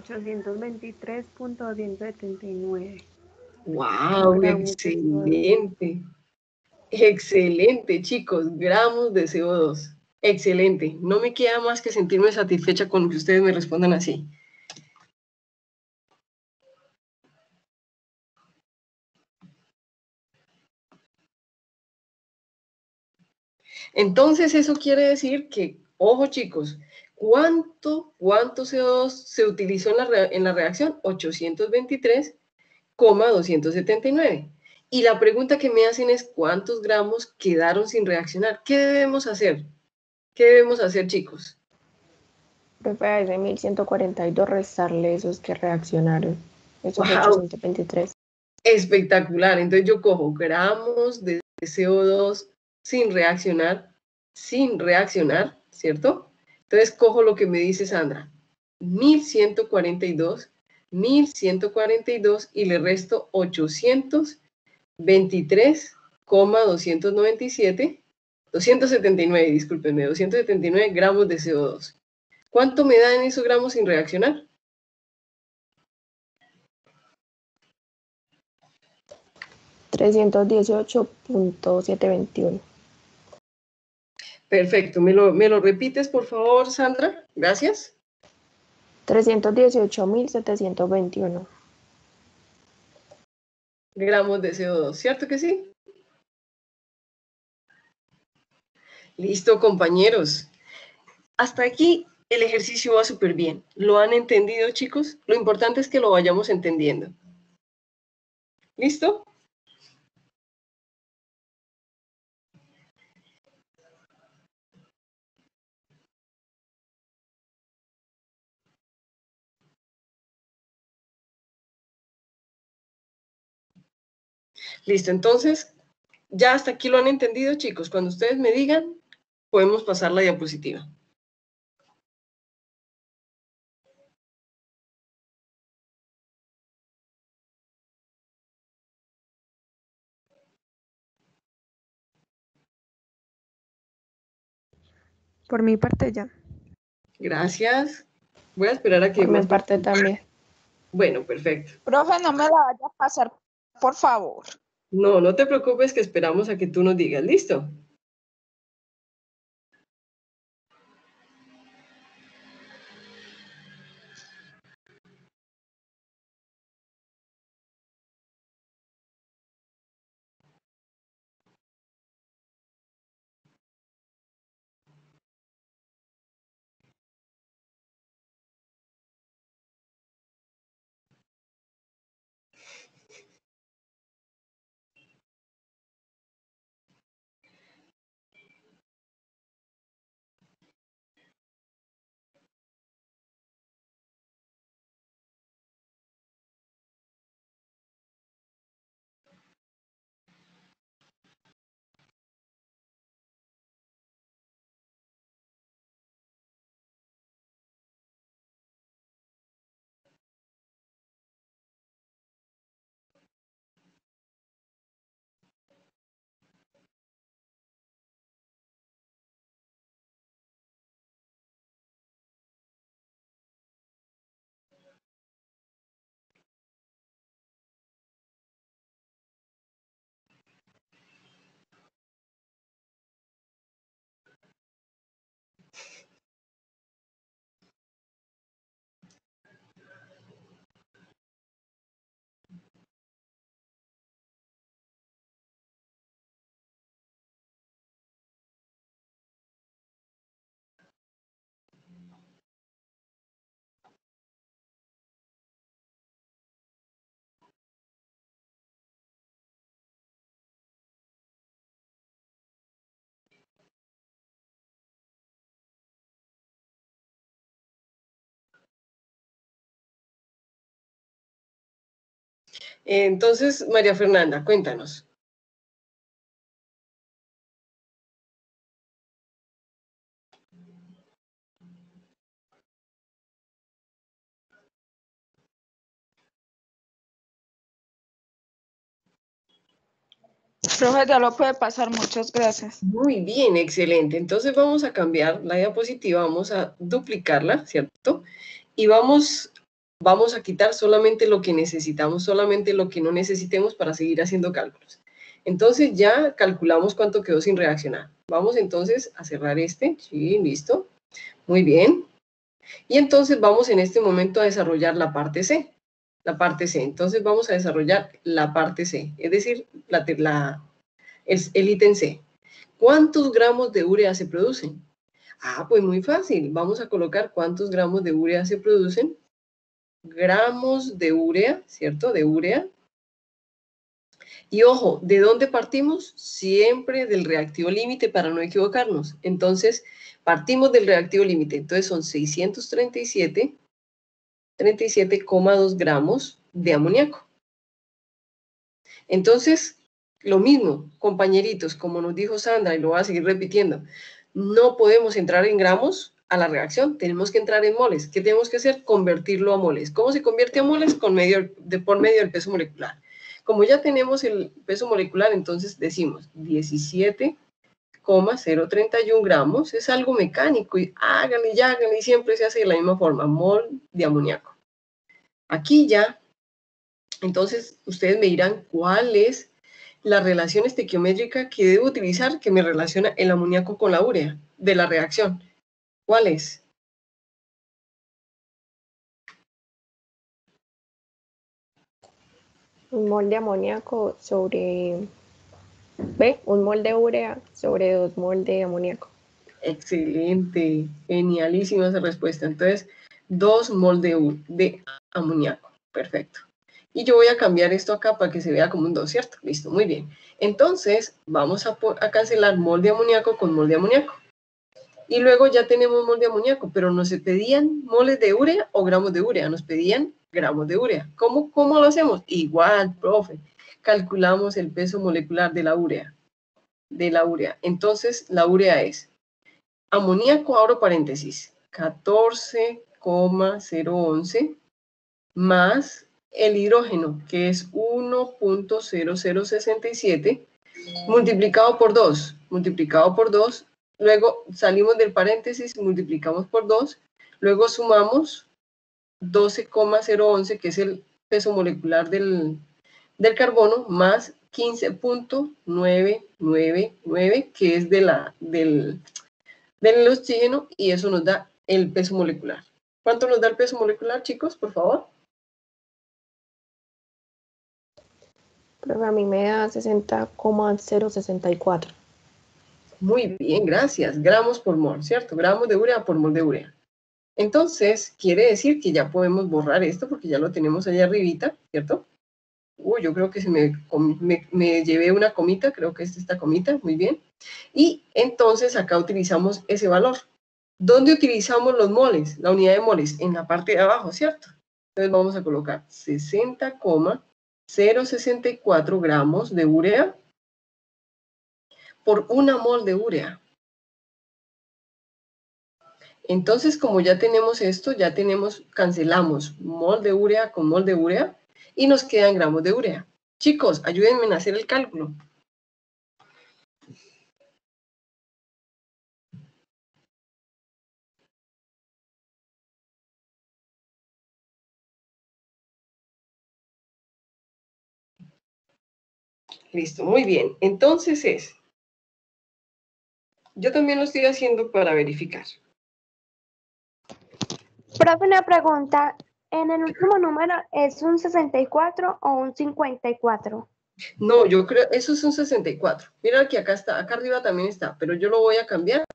823.279. ¡Wow! Gramos de CO2. Excelente. Excelente, chicos. Gramos de CO2. Excelente. No me queda más que sentirme satisfecha con que ustedes me respondan así. Entonces, eso quiere decir que, ojo chicos, ¿cuánto CO2 se utilizó en la reacción? 823,279. Y la pregunta que me hacen es, ¿cuántos gramos quedaron sin reaccionar? ¿Qué debemos hacer? ¿Qué debemos hacer, chicos? Profe, a ese 1142 restarle esos que reaccionaron. Esos ¡Wow! 823. Espectacular. Entonces yo cojo gramos de CO2 sin reaccionar, ¿cierto? Entonces cojo lo que me dice Sandra, 1142 y le resto 279, discúlpenme, 279 gramos de CO2. ¿Cuánto me dan esos gramos sin reaccionar? 318.721. Perfecto. ¿Me lo repites, por favor, Sandra? Gracias. 318.721. Gramos de CO2, ¿cierto que sí? Listo, compañeros. Hasta aquí el ejercicio va súper bien. ¿Lo han entendido, chicos? Lo importante es que lo vayamos entendiendo. ¿Listo? Listo, entonces, ya hasta aquí lo han entendido, chicos. Cuando ustedes me digan, podemos pasar la diapositiva. Por mi parte ya. Gracias. Voy a esperar a que Por mi más... parte también. Bueno, perfecto. Profe, no me la vaya a pasar, por favor. No, no te preocupes que esperamos a que tú nos digas. ¿Listo? Entonces, María Fernanda, cuéntanos. Profe, ya lo puede pasar, muchas gracias. Muy bien, excelente. Entonces vamos a cambiar la diapositiva, vamos a duplicarla, ¿cierto? Y vamos Vamos a quitar solamente lo que necesitamos, solamente lo que no necesitemos para seguir haciendo cálculos. Entonces ya calculamos cuánto quedó sin reaccionar. Vamos entonces a cerrar este. Sí, listo. Muy bien. Y entonces vamos en este momento a desarrollar la parte C. La parte C. Entonces vamos a desarrollar la parte C, es decir, el ítem C. ¿Cuántos gramos de urea se producen? Ah, pues muy fácil. Vamos a colocar cuántos gramos de urea se producen. Gramos de urea, ¿cierto? De urea. Y ojo, ¿de dónde partimos? Siempre del reactivo límite para no equivocarnos. Entonces, partimos del reactivo límite. Entonces son 37,2 gramos de amoníaco. Entonces, lo mismo, compañeritos, como nos dijo Sandra, y lo voy a seguir repitiendo, no podemos entrar en gramos a la reacción, tenemos que entrar en moles. ¿Qué tenemos que hacer? Convertirlo a moles. ¿Cómo se convierte a moles? Por medio del peso molecular. Como ya tenemos el peso molecular, entonces decimos 17,031 gramos, es algo mecánico, y háganle, y siempre se hace de la misma forma, mol de amoníaco. Aquí ya, entonces ustedes me dirán cuál es la relación estequiométrica que debo utilizar que me relaciona el amoníaco con la urea de la reacción. ¿Cuál es? Un mol de amoníaco sobre... ¿Ve? Un mol de urea sobre 2 mol de amoníaco. Excelente, genialísima esa respuesta. Entonces, 2 mol de amoníaco. Perfecto. Y yo voy a cambiar esto acá para que se vea como un 2, ¿cierto? Listo, muy bien. Entonces, vamos a cancelar mol de amoníaco con mol de amoníaco. Y luego ya tenemos mol de amoníaco, pero nos pedían moles de urea o gramos de urea. Nos pedían gramos de urea. ¿Cómo lo hacemos? Igual, profe. Calculamos el peso molecular de la urea. Entonces, la urea es amoníaco, abro paréntesis, 14,011 más el hidrógeno, que es 1,0067, multiplicado por 2, luego salimos del paréntesis, multiplicamos por 2, luego sumamos 12,011, que es el peso molecular del carbono, más 15,999, que es del oxígeno, y eso nos da el peso molecular. ¿Cuánto nos da el peso molecular, chicos, por favor? Pero a mí me da 60,064. Muy bien, gracias. Gramos por mol, ¿cierto? Gramos de urea por mol de urea. Entonces, quiere decir que ya podemos borrar esto porque ya lo tenemos allá arribita, ¿cierto? Yo creo que me llevé una comita, creo que es esta comita, muy bien. Y entonces acá utilizamos ese valor. ¿Dónde utilizamos los moles? La unidad de moles, en la parte de abajo, ¿cierto? Entonces vamos a colocar 60,064 gramos de urea por 1 mol de urea. Entonces, como ya tenemos esto, cancelamos mol de urea con mol de urea y nos quedan gramos de urea. Chicos, ayúdenme a hacer el cálculo. Listo, muy bien. Entonces yo también lo estoy haciendo para verificar. Profe, una pregunta. ¿En el último número es un 64 o un 54? No, yo creo, eso es un 64. Mira que acá está, acá arriba también está, pero yo lo voy a cambiar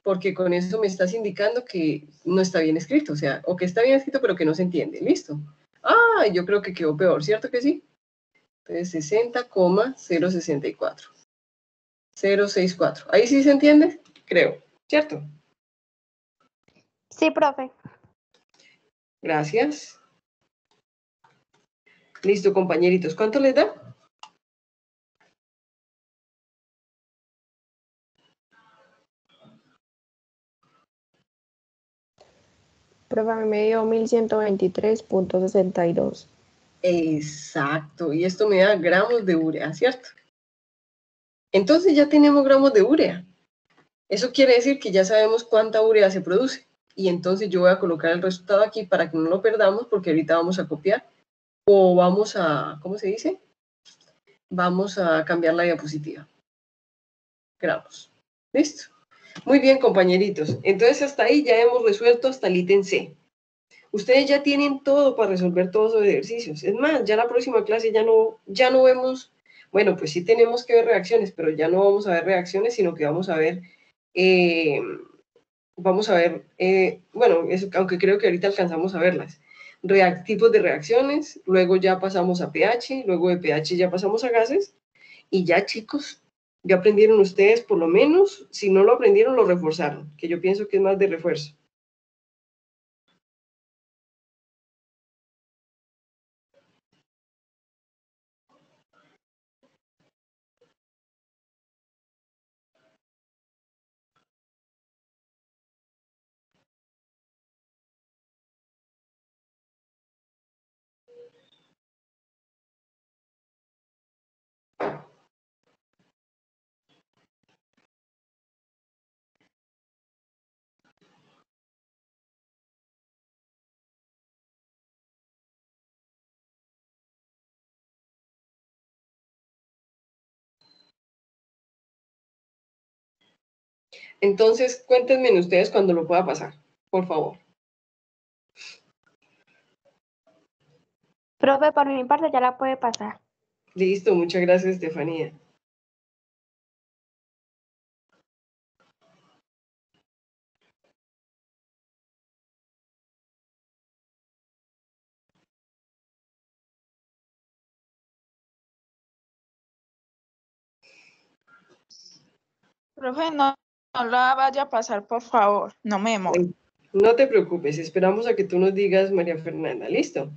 porque con eso me estás indicando que no está bien escrito, o sea, o que está bien escrito pero que no se entiende. Listo. Ah, yo creo que quedó peor, ¿cierto que sí? Entonces 60,064. 064. ¿Ahí sí se entiende? Creo, ¿cierto? Sí, profe. Gracias. Listo, compañeritos. ¿Cuánto les da? Profe, a mí me dio 1123,62. Exacto. Y esto me da gramos de urea, ¿cierto? Entonces ya tenemos gramos de urea. Eso quiere decir que ya sabemos cuánta urea se produce. y entonces yo voy a colocar el resultado aquí para que no lo perdamos, porque ahorita vamos a copiar o vamos a, ¿cómo se dice? Vamos a cambiar la diapositiva. Gramos. ¿Listo? Muy bien, compañeritos. Entonces, hasta ahí ya hemos resuelto hasta el ítem C. Ustedes ya tienen todo para resolver todos los ejercicios. Es más, ya la próxima clase ya no vemos, bueno, pues sí tenemos que ver reacciones, pero ya no vamos a ver reacciones, sino que vamos a ver, bueno, eso, aunque creo que ahorita alcanzamos a verlas. Tipos de reacciones, luego ya pasamos a pH, luego de pH ya pasamos a gases, y ya, chicos, ya aprendieron ustedes, por lo menos, si no lo aprendieron, lo reforzaron, que yo pienso que es más de refuerzo. Entonces, cuéntenme ustedes cuando lo pueda pasar, por favor. Profe, por mi parte ya la puede pasar. Listo, muchas gracias, Estefanía. Profe, no la vaya a pasar, por favor. No me demoro. No te preocupes, esperamos a que tú nos digas, María Fernanda. ¿Listo?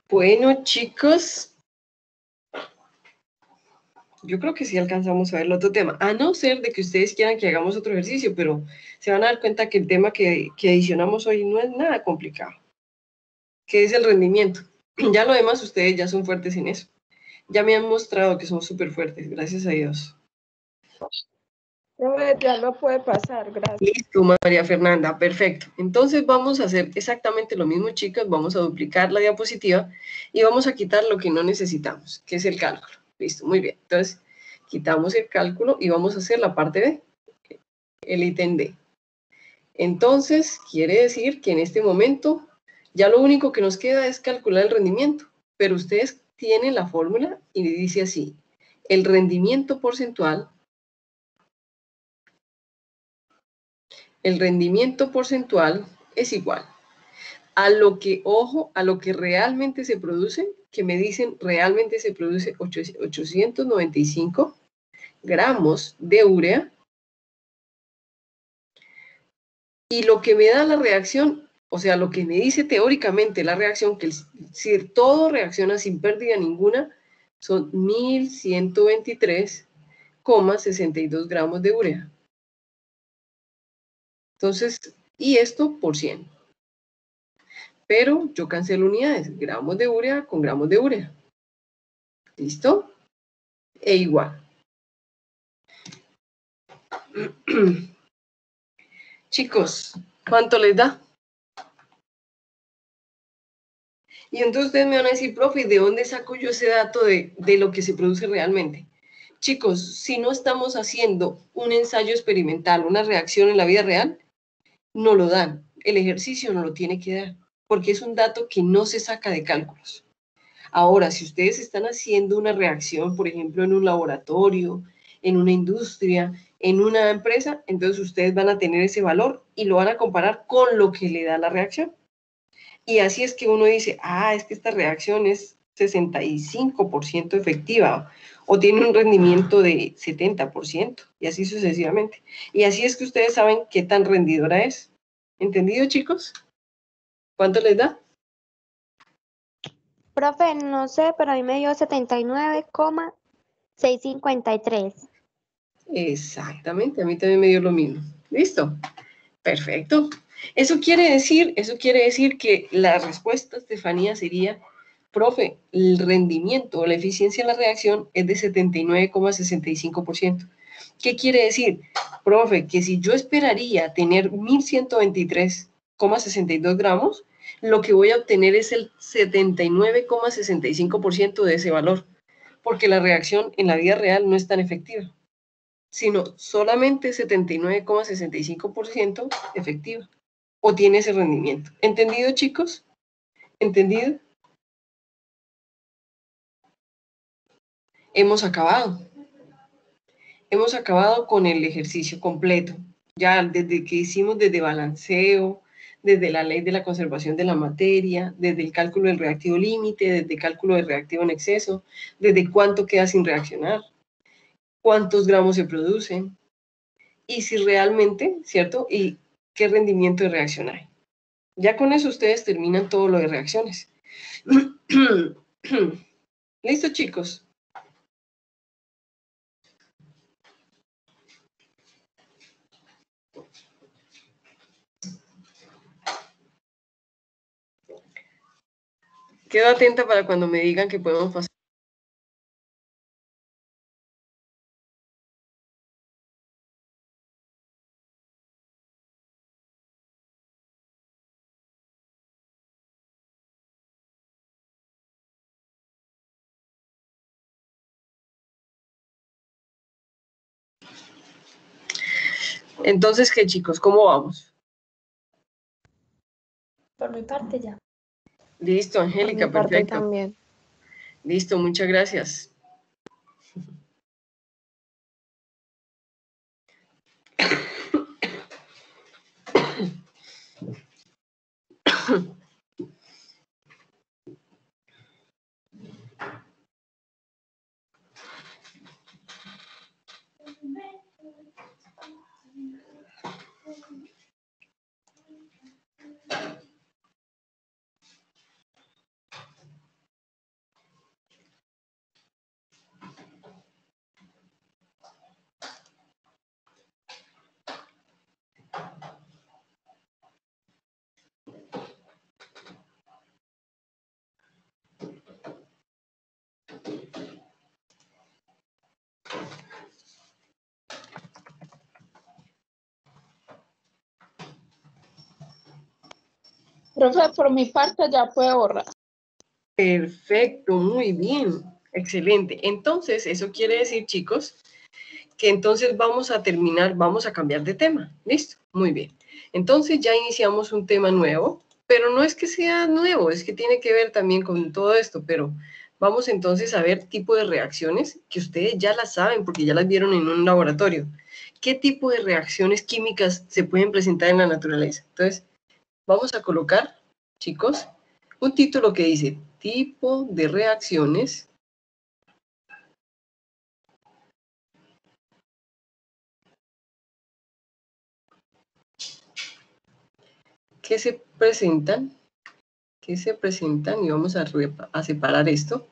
Bueno, chicos, yo creo que sí alcanzamos a ver el otro tema, a no ser de que ustedes quieran que hagamos otro ejercicio, pero se van a dar cuenta que el tema que adicionamos hoy no es nada complicado, que es el rendimiento. Ya lo demás, ustedes ya son fuertes en eso. Ya me han mostrado que son súper fuertes, gracias a Dios. Profe, ya lo puede pasar, gracias. Listo, María Fernanda, perfecto. Entonces vamos a hacer exactamente lo mismo, chicas. Vamos a duplicar la diapositiva y vamos a quitar lo que no necesitamos, que es el cálculo. Listo, muy bien. Entonces, quitamos el cálculo y vamos a hacer la parte B, el ítem D. Entonces, quiere decir que en este momento ya lo único que nos queda es calcular el rendimiento, pero ustedes tienen la fórmula y dice así: el rendimiento porcentual es igual a lo que, ojo, a lo que realmente se produce, que me dicen realmente se produce 895 gramos de urea, y lo que me da la reacción, o sea, lo que me dice teóricamente la reacción, que si todo reacciona sin pérdida ninguna, son 1123,62 gramos de urea. Entonces, y esto por 100. Pero yo cancelo unidades, gramos de urea con gramos de urea. ¿Listo? E igual. Chicos, ¿cuánto les da? Y entonces ustedes me van a decir, profe, ¿de dónde saco yo ese dato de lo que se produce realmente? Chicos, si no estamos haciendo un ensayo experimental, una reacción en la vida real, no lo dan. El ejercicio no lo tiene que dar. porque es un dato que no se saca de cálculos. Ahora, si ustedes están haciendo una reacción, por ejemplo, en un laboratorio, en una industria, en una empresa, entonces ustedes van a tener ese valor y lo van a comparar con lo que le da la reacción. Y así es que uno dice, ah, es que esta reacción es 65% efectiva o tiene un rendimiento de 70% y así sucesivamente. Y así es que ustedes saben qué tan rendidora es. ¿Entendido, chicos? ¿Cuánto les da? Profe, no sé, pero a mí me dio 79,653. Exactamente, a mí también me dio lo mismo. ¿Listo? Perfecto. Eso quiere decir que la respuesta, Estefanía, sería, profe, el rendimiento o la eficiencia de la reacción es de 79,65%. ¿Qué quiere decir? Profe, que si yo esperaría tener 1123,62 gramos, lo que voy a obtener es el 79,65% de ese valor, porque la reacción en la vida real no es tan efectiva, sino solamente 79,65% efectiva, o tiene ese rendimiento. ¿Entendido, chicos? ¿Entendido? Hemos acabado. Hemos acabado con el ejercicio completo. Ya desde que hicimos desde balanceo, desde la ley de la conservación de la materia, desde el cálculo del reactivo límite, desde el cálculo del reactivo en exceso, desde cuánto queda sin reaccionar, cuántos gramos se producen, y si realmente, ¿cierto? Y qué rendimiento de reacción hay. Ya con eso ustedes terminan todo lo de reacciones. ¿Listo, chicos? Quedo atenta para cuando me digan que podemos pasar. Entonces, ¿qué, chicos? ¿Cómo vamos? Por mi parte ya. Listo, Por mi Angélica, parte perfecto. también. Listo, muchas gracias. Profe, por mi parte ya puedo borrar. Perfecto, muy bien. Excelente. Entonces, eso quiere decir, chicos, que entonces vamos a terminar, vamos a cambiar de tema. ¿Listo? Muy bien. Entonces ya iniciamos un tema nuevo, pero no es que sea nuevo, es que tiene que ver también con todo esto, pero vamos entonces a ver tipo de reacciones que ustedes ya las saben porque ya las vieron en un laboratorio. ¿Qué tipo de reacciones químicas se pueden presentar en la naturaleza? Entonces, vamos a colocar, chicos, un título que dice tipo de reacciones que se presentan, y vamos a separar esto,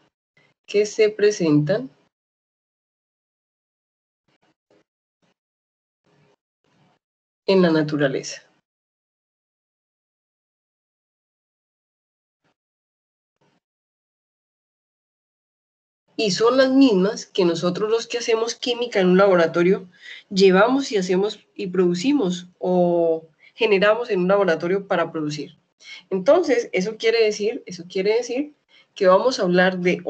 que se presentan en la naturaleza. Y son las mismas que nosotros los que hacemos química en un laboratorio llevamos y hacemos y producimos o generamos en un laboratorio para producir. Entonces, eso quiere decir que vamos a hablar de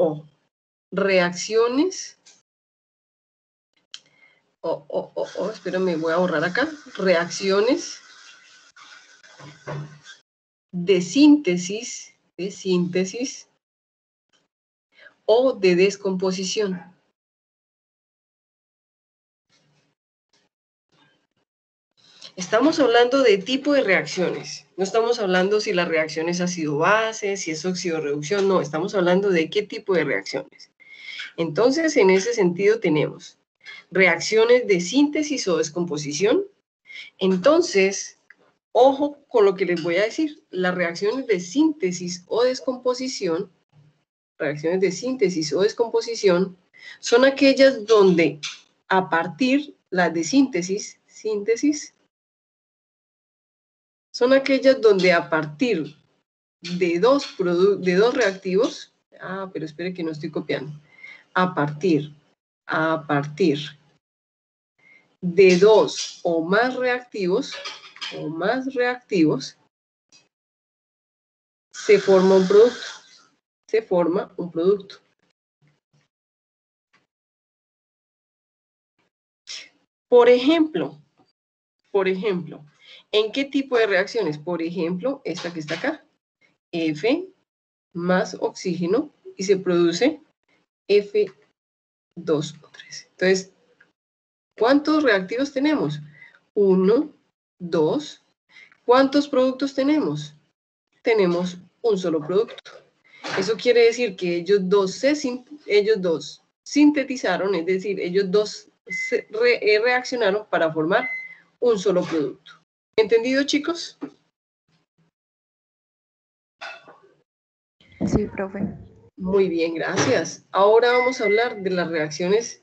reacciones, espérame, voy a borrar acá, reacciones de síntesis o de descomposición. Estamos hablando de tipo de reacciones. No estamos hablando si la reacción es ácido-base, si es óxido-reducción. No, estamos hablando de qué tipo de reacciones. Entonces, en ese sentido tenemos reacciones de síntesis o descomposición. Entonces, ojo con lo que les voy a decir. Las reacciones de síntesis o descomposición, son aquellas donde a partir, las de síntesis, son aquellas donde a partir de dos reactivos, pero espere que no estoy copiando, a partir de dos o más reactivos, se forma un producto. Por ejemplo, ¿en qué tipo de reacciones? Por ejemplo, esta que está acá, F más oxígeno y se produce F2O3. Entonces, ¿cuántos reactivos tenemos? 1, 2. ¿Cuántos productos tenemos? Tenemos un solo producto. Eso quiere decir que ellos dos sintetizaron, es decir, ellos dos reaccionaron para formar un solo producto. ¿Entendido, chicos? Sí, profe. Muy bien, gracias. Ahora vamos a hablar de las reacciones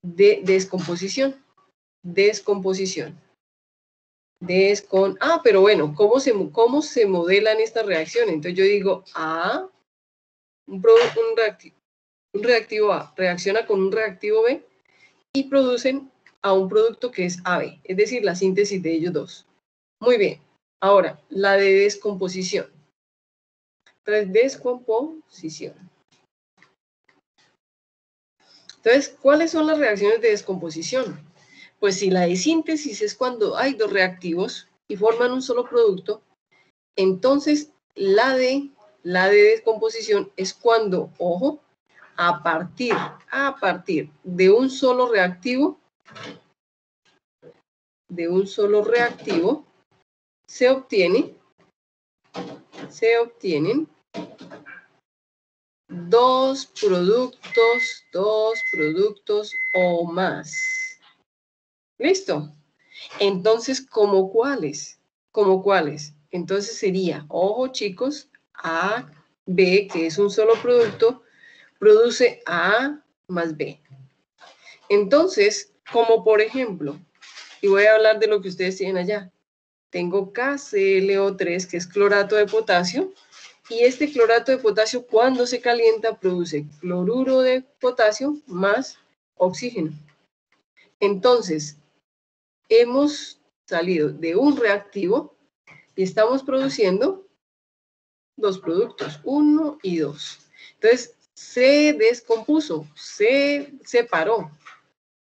de descomposición. Pero bueno, ¿cómo se modelan estas reacciones? Entonces yo digo, un reactivo A reacciona con un reactivo B y producen a un producto que es AB, es decir, la síntesis de ellos dos. Muy bien. Ahora, la de descomposición. Entonces, ¿cuáles son las reacciones de descomposición? Pues si la de síntesis es cuando hay dos reactivos y forman un solo producto, entonces la de descomposición es cuando, ojo, a partir de un solo reactivo, se obtienen dos productos o más. ¿Listo? Entonces, ¿como cuáles? Entonces sería, ojo chicos, A, B, que es un solo producto, produce A más B. Entonces, como por ejemplo, y voy a hablar de lo que ustedes tienen allá, tengo KClO3, que es clorato de potasio, y este clorato de potasio, cuando se calienta, produce cloruro de potasio más oxígeno. Entonces, hemos salido de un reactivo y estamos produciendo dos productos, 1 y 2. Entonces, se descompuso, se separó,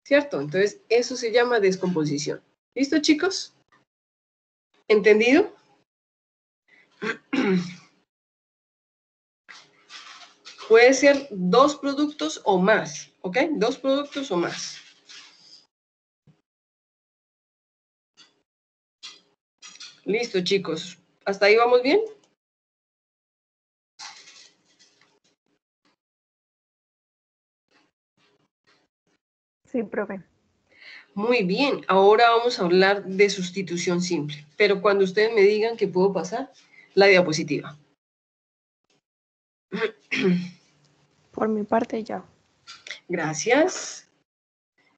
¿cierto? Entonces, eso se llama descomposición. ¿Listo, chicos? ¿Entendido? Puede ser dos productos o más, ¿ok? Dos productos o más. Listo, chicos. ¿Hasta ahí vamos bien? Sí, profe. Muy bien. Ahora vamos a hablar de sustitución simple. Pero cuando ustedes me digan que puedo pasar la diapositiva. Por mi parte ya. Gracias.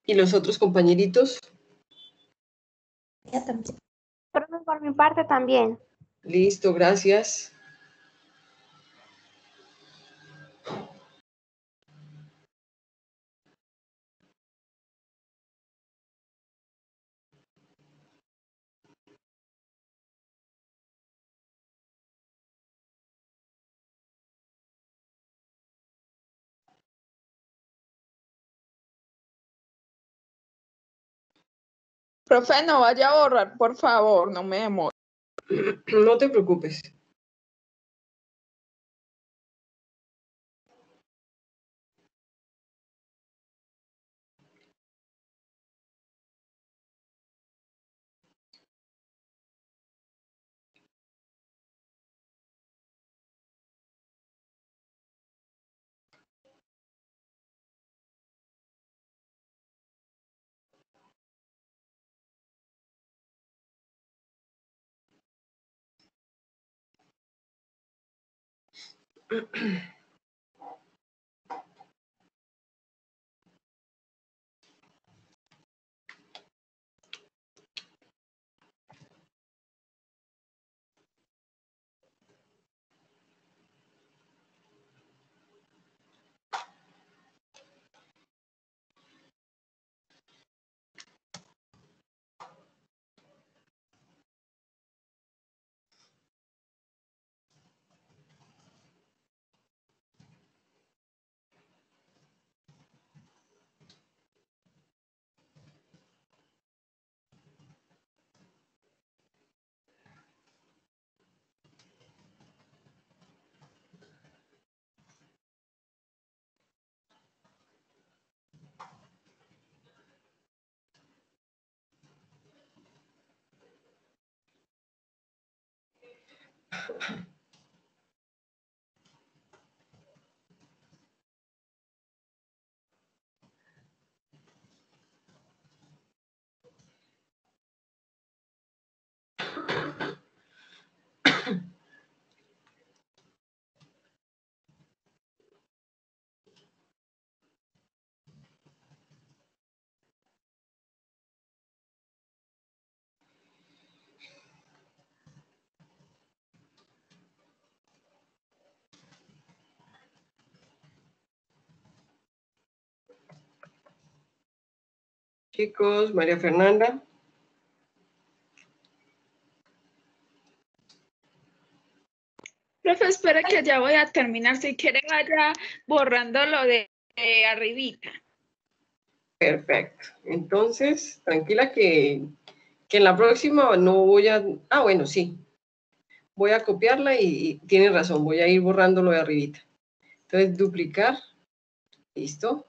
¿Y los otros compañeritos? Ya también. Profe, por mi parte también. Listo, gracias. Profe, no vaya a borrar, por favor, no me demore. No te preocupes. Chicos, María Fernanda. Profe, espera que ya voy a terminar. Si quiere, vaya borrando lo de arribita. Perfecto. Entonces, tranquila que en la próxima no voy a... Ah, bueno, sí. Voy a copiarla y tiene razón, voy a ir borrando lo de arribita. Entonces, duplicar. Listo.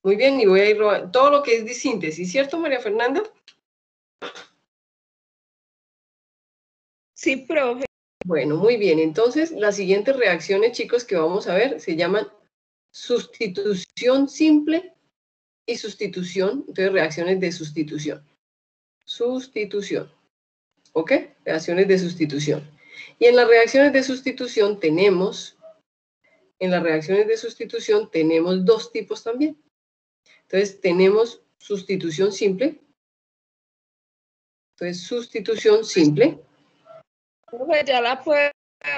Muy bien, y voy a ir robando todo lo que es de síntesis, ¿cierto, María Fernanda? Sí, profe. Bueno, muy bien. Entonces, las siguientes reacciones, chicos, que vamos a ver se llaman sustitución simple y sustitución. Entonces, reacciones de sustitución. Sustitución. ¿Ok? Reacciones de sustitución. Y en las reacciones de sustitución tenemos dos tipos también. Entonces, tenemos sustitución simple. Entonces, sustitución simple. Profe, ya la puede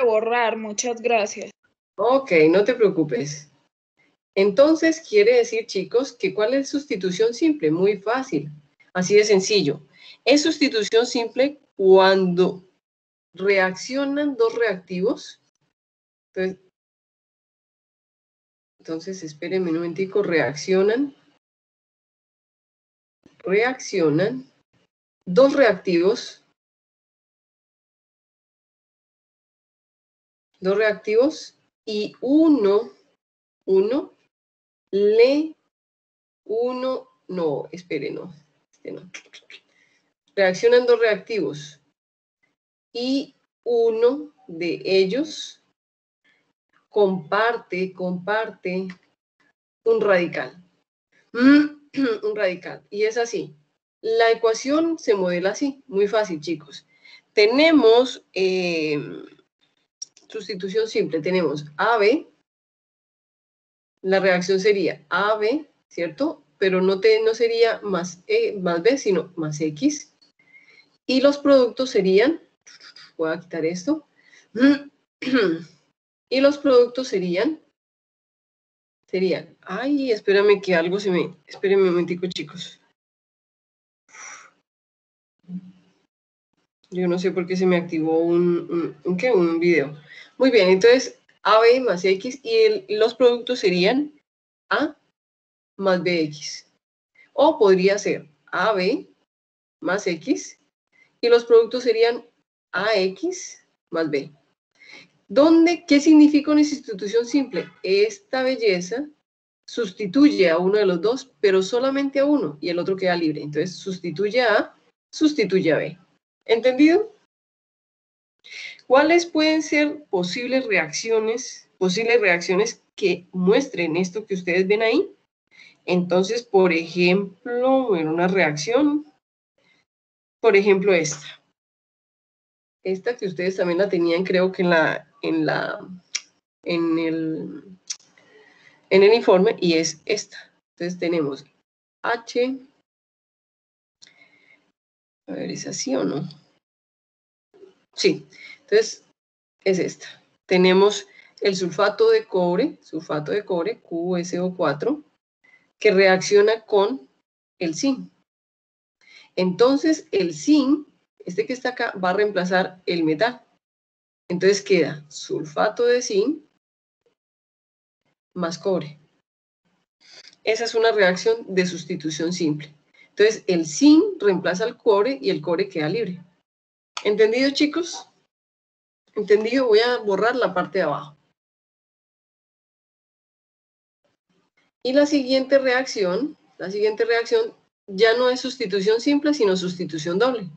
borrar. Muchas gracias. Ok, no te preocupes. Entonces, quiere decir, chicos, que ¿cuál es sustitución simple? Muy fácil. Así de sencillo. Es sustitución simple cuando reaccionan dos reactivos. Entonces, espérenme un momentico. Reaccionan dos reactivos. Y uno, no, espere, no, no. Reaccionan dos reactivos y uno de ellos comparte un radical. Un radical. Y es así. La ecuación se modela así, muy fácil, chicos. Tenemos sustitución simple, tenemos AB, la reacción sería AB, ¿cierto? Pero no sería más B, sino más X. Y los productos serían, voy a quitar esto, y los productos serían, ay, espérame que algo espérenme un momentico, chicos. Yo no sé por qué se me activó un video. Muy bien, entonces AB más X y los productos serían A más BX. O podría ser AB más X y los productos serían AX más B. ¿Dónde? ¿Qué significa una sustitución simple? Esta belleza sustituye a uno de los dos, pero solamente a uno, y el otro queda libre. Entonces, sustituye a B. ¿Entendido? ¿Cuáles pueden ser posibles reacciones que muestren esto que ustedes ven ahí? Entonces, por ejemplo, bueno, una reacción, por ejemplo, esta que ustedes también la tenían, creo que en el informe, y es esta. Entonces tenemos H, a ver, ¿es así o no? Sí, entonces es esta. Tenemos el sulfato de cobre, QSO4, que reacciona con el zinc. Entonces el zinc, este que está acá, va a reemplazar el metal. Entonces queda sulfato de zinc más cobre. Esa es una reacción de sustitución simple. Entonces el zinc reemplaza al cobre y el cobre queda libre. ¿Entendido, chicos? ¿Entendido? Voy a borrar la parte de abajo. Y la siguiente reacción ya no es sustitución simple, sino sustitución doble.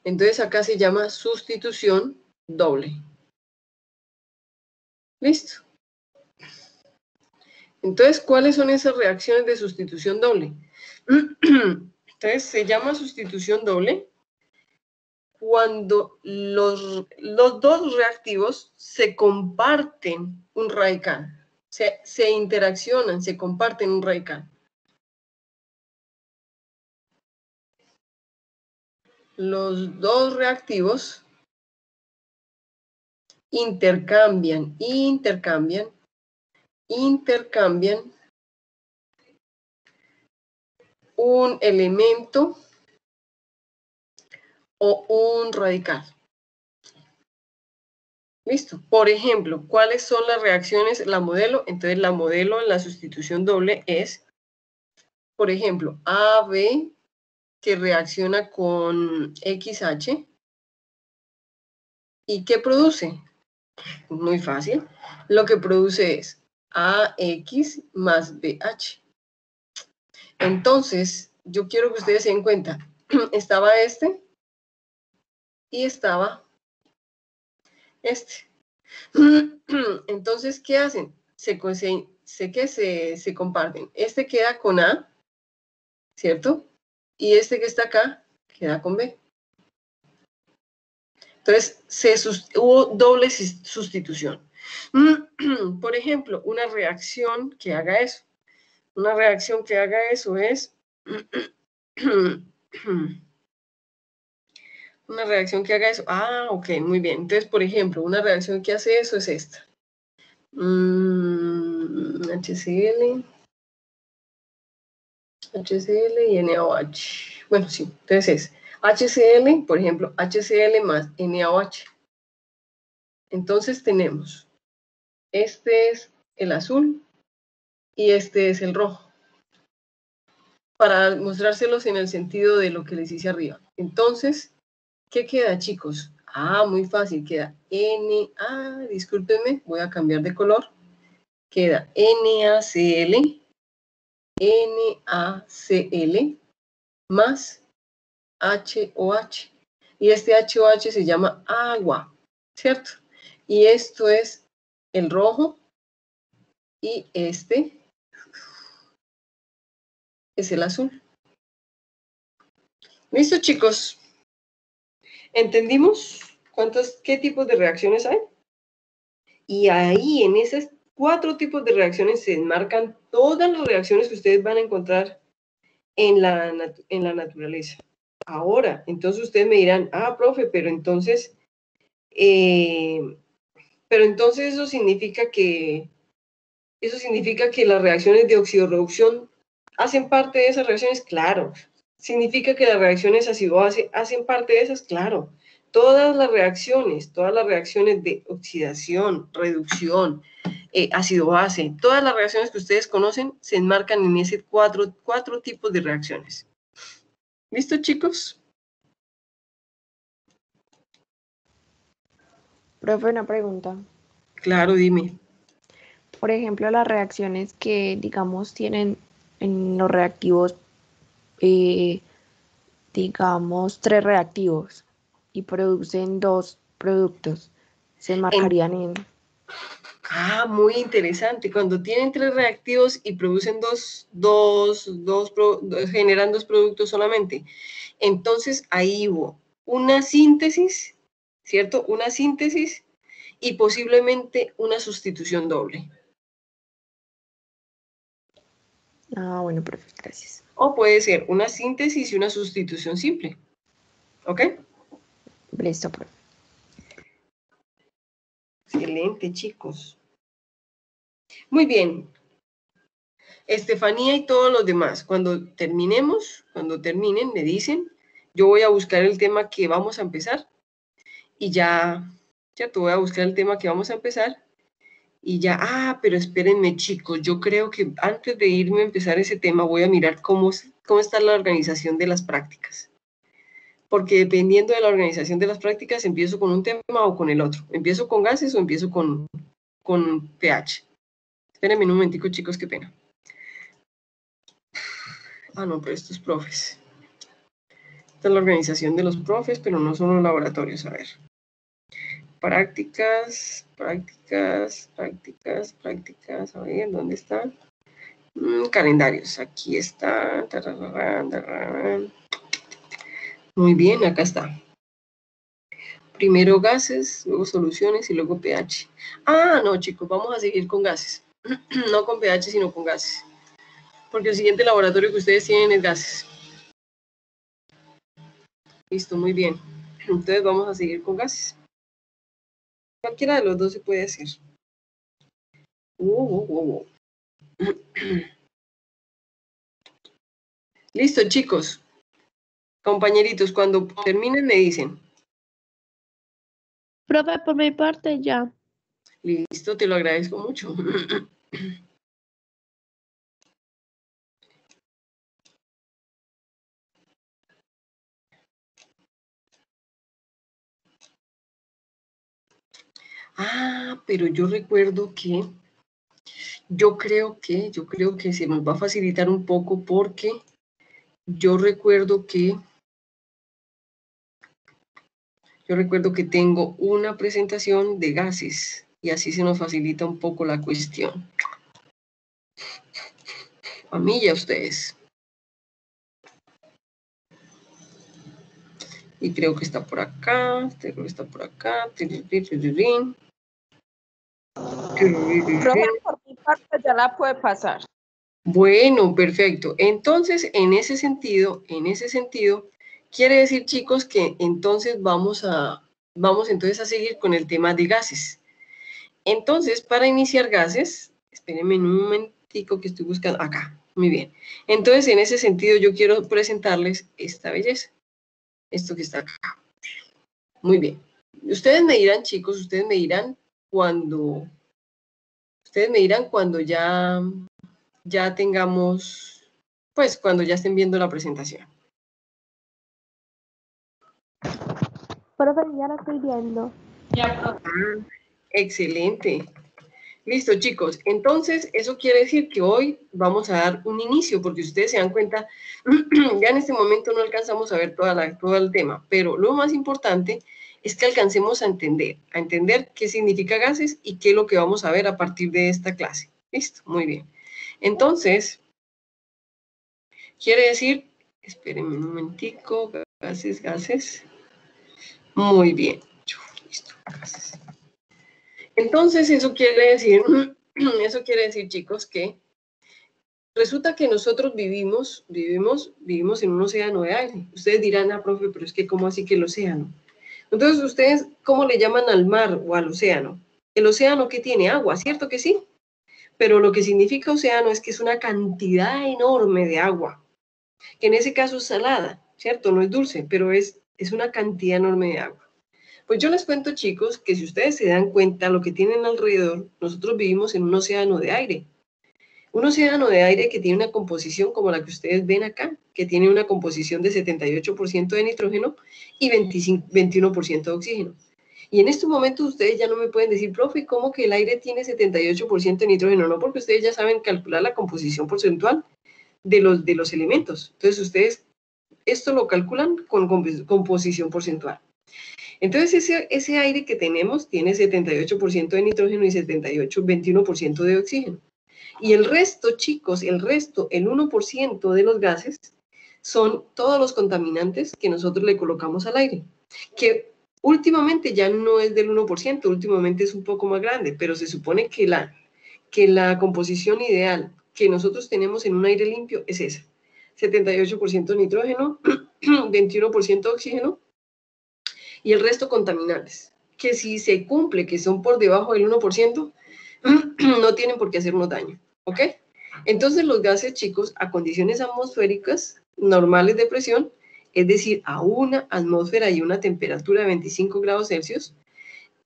Entonces acá se llama sustitución doble. ¿Listo? Entonces, ¿cuáles son esas reacciones de sustitución doble? Entonces, se llama sustitución doble cuando los dos reactivos se comparten un radical. Se interaccionan, se comparten un radical. Los dos reactivos intercambian un elemento o un radical. ¿Listo? Por ejemplo, ¿cuáles son las reacciones? La modelo, entonces la modelo en la sustitución doble es, por ejemplo, AB que reacciona con XH. ¿Y qué produce? Muy fácil. Lo que produce es AX más BH. Entonces, yo quiero que ustedes se den cuenta. Estaba este y estaba este. Entonces, ¿qué hacen? Se comparten. Este queda con A, ¿cierto? Y este que está acá queda con B. Entonces, hubo doble sustitución. Por ejemplo, una reacción que haga eso. Una reacción que haga eso es... Una reacción que haga eso. Ah, ok, muy bien. Entonces, por ejemplo, una reacción que hace eso es esta. HCl y NaOH. Bueno, sí, entonces es HCl, por ejemplo, HCl más NaOH. Entonces tenemos, este es el azul y este es el rojo. Para mostrárselos en el sentido de lo que les hice arriba. Entonces, ¿qué queda, chicos? Ah, muy fácil, queda discúlpenme, voy a cambiar de color. Queda NaCl más HOH. Y este HOH se llama agua, ¿cierto? Y esto es el rojo y este es el azul. ¿Listo, chicos? ¿Entendimos qué tipos de reacciones hay? Y ahí, en esos 4 tipos de reacciones, se enmarcan todas las reacciones que ustedes van a encontrar en la naturaleza. Ahora, entonces ustedes me dirán, profe, pero entonces eso significa que las reacciones de oxidorreducción hacen parte de esas reacciones. Claro. ¿Significa que las reacciones ácido-base hacen parte de esas? Claro. Todas las reacciones de oxidación, reducción, ácido-base, todas las reacciones que ustedes conocen se enmarcan en ese cuatro tipos de reacciones. ¿Listo, chicos? Profe, una pregunta. Claro, dime. Por ejemplo, las reacciones que, digamos, tienen en los reactivos, digamos, 3 reactivos y producen 2 productos, se marcarían en... Muy interesante. Cuando tienen 3 reactivos y producen generan 2 productos solamente. Entonces, ahí hubo una síntesis, ¿cierto? Una síntesis y posiblemente una sustitución doble. Bueno, profe, gracias. O puede ser una síntesis y una sustitución simple. ¿Ok? Listo, profe. Excelente, chicos. Muy bien. Estefanía y todos los demás, cuando terminen, me dicen, yo voy a buscar el tema que vamos a empezar y ya te voy a buscar el tema que vamos a empezar y ya, pero espérenme, chicos, yo creo que antes de irme a empezar ese tema voy a mirar cómo está la organización de las prácticas. Porque dependiendo de la organización de las prácticas, empiezo con un tema o con el otro. ¿Empiezo con gases o empiezo con pH? Espérenme un momentico, chicos, qué pena. No, pero estos profes. Esta es la organización de los profes, pero no son los laboratorios. A ver. Prácticas. A ver, ¿dónde están? Calendarios. Aquí está. Muy bien, acá está. Primero gases, luego soluciones y luego pH. No, chicos, vamos a seguir con gases. No con pH, sino con gases. Porque el siguiente laboratorio que ustedes tienen es gases. Listo, muy bien. Entonces vamos a seguir con gases. Cualquiera de los dos se puede hacer. Listo, chicos. Compañeritos, cuando terminen me dicen. Profe, por mi parte ya. Listo, te lo agradezco mucho. Pero yo recuerdo que yo creo que se nos va a facilitar un poco porque yo recuerdo que tengo una presentación de gases y así se nos facilita un poco la cuestión. A mí y a ustedes. Y creo que está por acá. Profe, por mi parte ya la puede pasar. Bueno, perfecto. Entonces, en ese sentido, quiere decir, chicos, que entonces vamos entonces a seguir con el tema de gases. Entonces, para iniciar gases, espérenme un momentico que estoy buscando acá. Muy bien. Entonces, en ese sentido, yo quiero presentarles esta belleza. Esto que está acá. Muy bien. Ustedes me dirán, chicos, ustedes me dirán cuando ya tengamos, pues cuando ya estén viendo la presentación. Profe, ya la estoy viendo. Excelente. Listo, chicos. Entonces, eso quiere decir que hoy vamos a dar un inicio, porque ustedes se dan cuenta, ya en este momento no alcanzamos a ver todo el tema, pero lo más importante es que alcancemos a entender qué significa gases y qué es lo que vamos a ver a partir de esta clase. Listo, muy bien. Entonces, quiere decir, espérenme un momentico, gases. Muy bien. Listo, gases. Entonces, eso quiere decir, chicos, que resulta que nosotros vivimos en un océano de aire. Ustedes dirán, profe, pero es que ¿cómo así que el océano? Entonces, ¿ustedes cómo le llaman al mar o al océano? El océano que tiene agua, ¿cierto que sí? Pero lo que significa océano es que es una cantidad enorme de agua, que en ese caso es salada, ¿cierto? No es dulce, pero es una cantidad enorme de agua. Pues yo les cuento, chicos, que si ustedes se dan cuenta lo que tienen alrededor, nosotros vivimos en un océano de aire. Un océano de aire que tiene una composición como la que ustedes ven acá, que tiene una composición de 78% de nitrógeno y 21% de oxígeno. Y en estos momentos ustedes ya no me pueden decir, profe, ¿cómo que el aire tiene 78% de nitrógeno? No, porque ustedes ya saben calcular la composición porcentual de los elementos. Entonces ustedes esto lo calculan con composición porcentual. Entonces ese aire que tenemos tiene 78% de nitrógeno y 21% de oxígeno. Y el resto, chicos, el 1% de los gases, son todos los contaminantes que nosotros le colocamos al aire, que últimamente ya no es del 1%, últimamente es un poco más grande, pero se supone que la composición ideal que nosotros tenemos en un aire limpio es esa: 78% nitrógeno, 21% oxígeno y el resto contaminantes, que si se cumple que son por debajo del 1%, no tienen por qué hacernos daño, ¿ok? Entonces los gases, chicos, a condiciones atmosféricas normales de presión, es decir, a una atmósfera y una temperatura de 25 grados Celsius,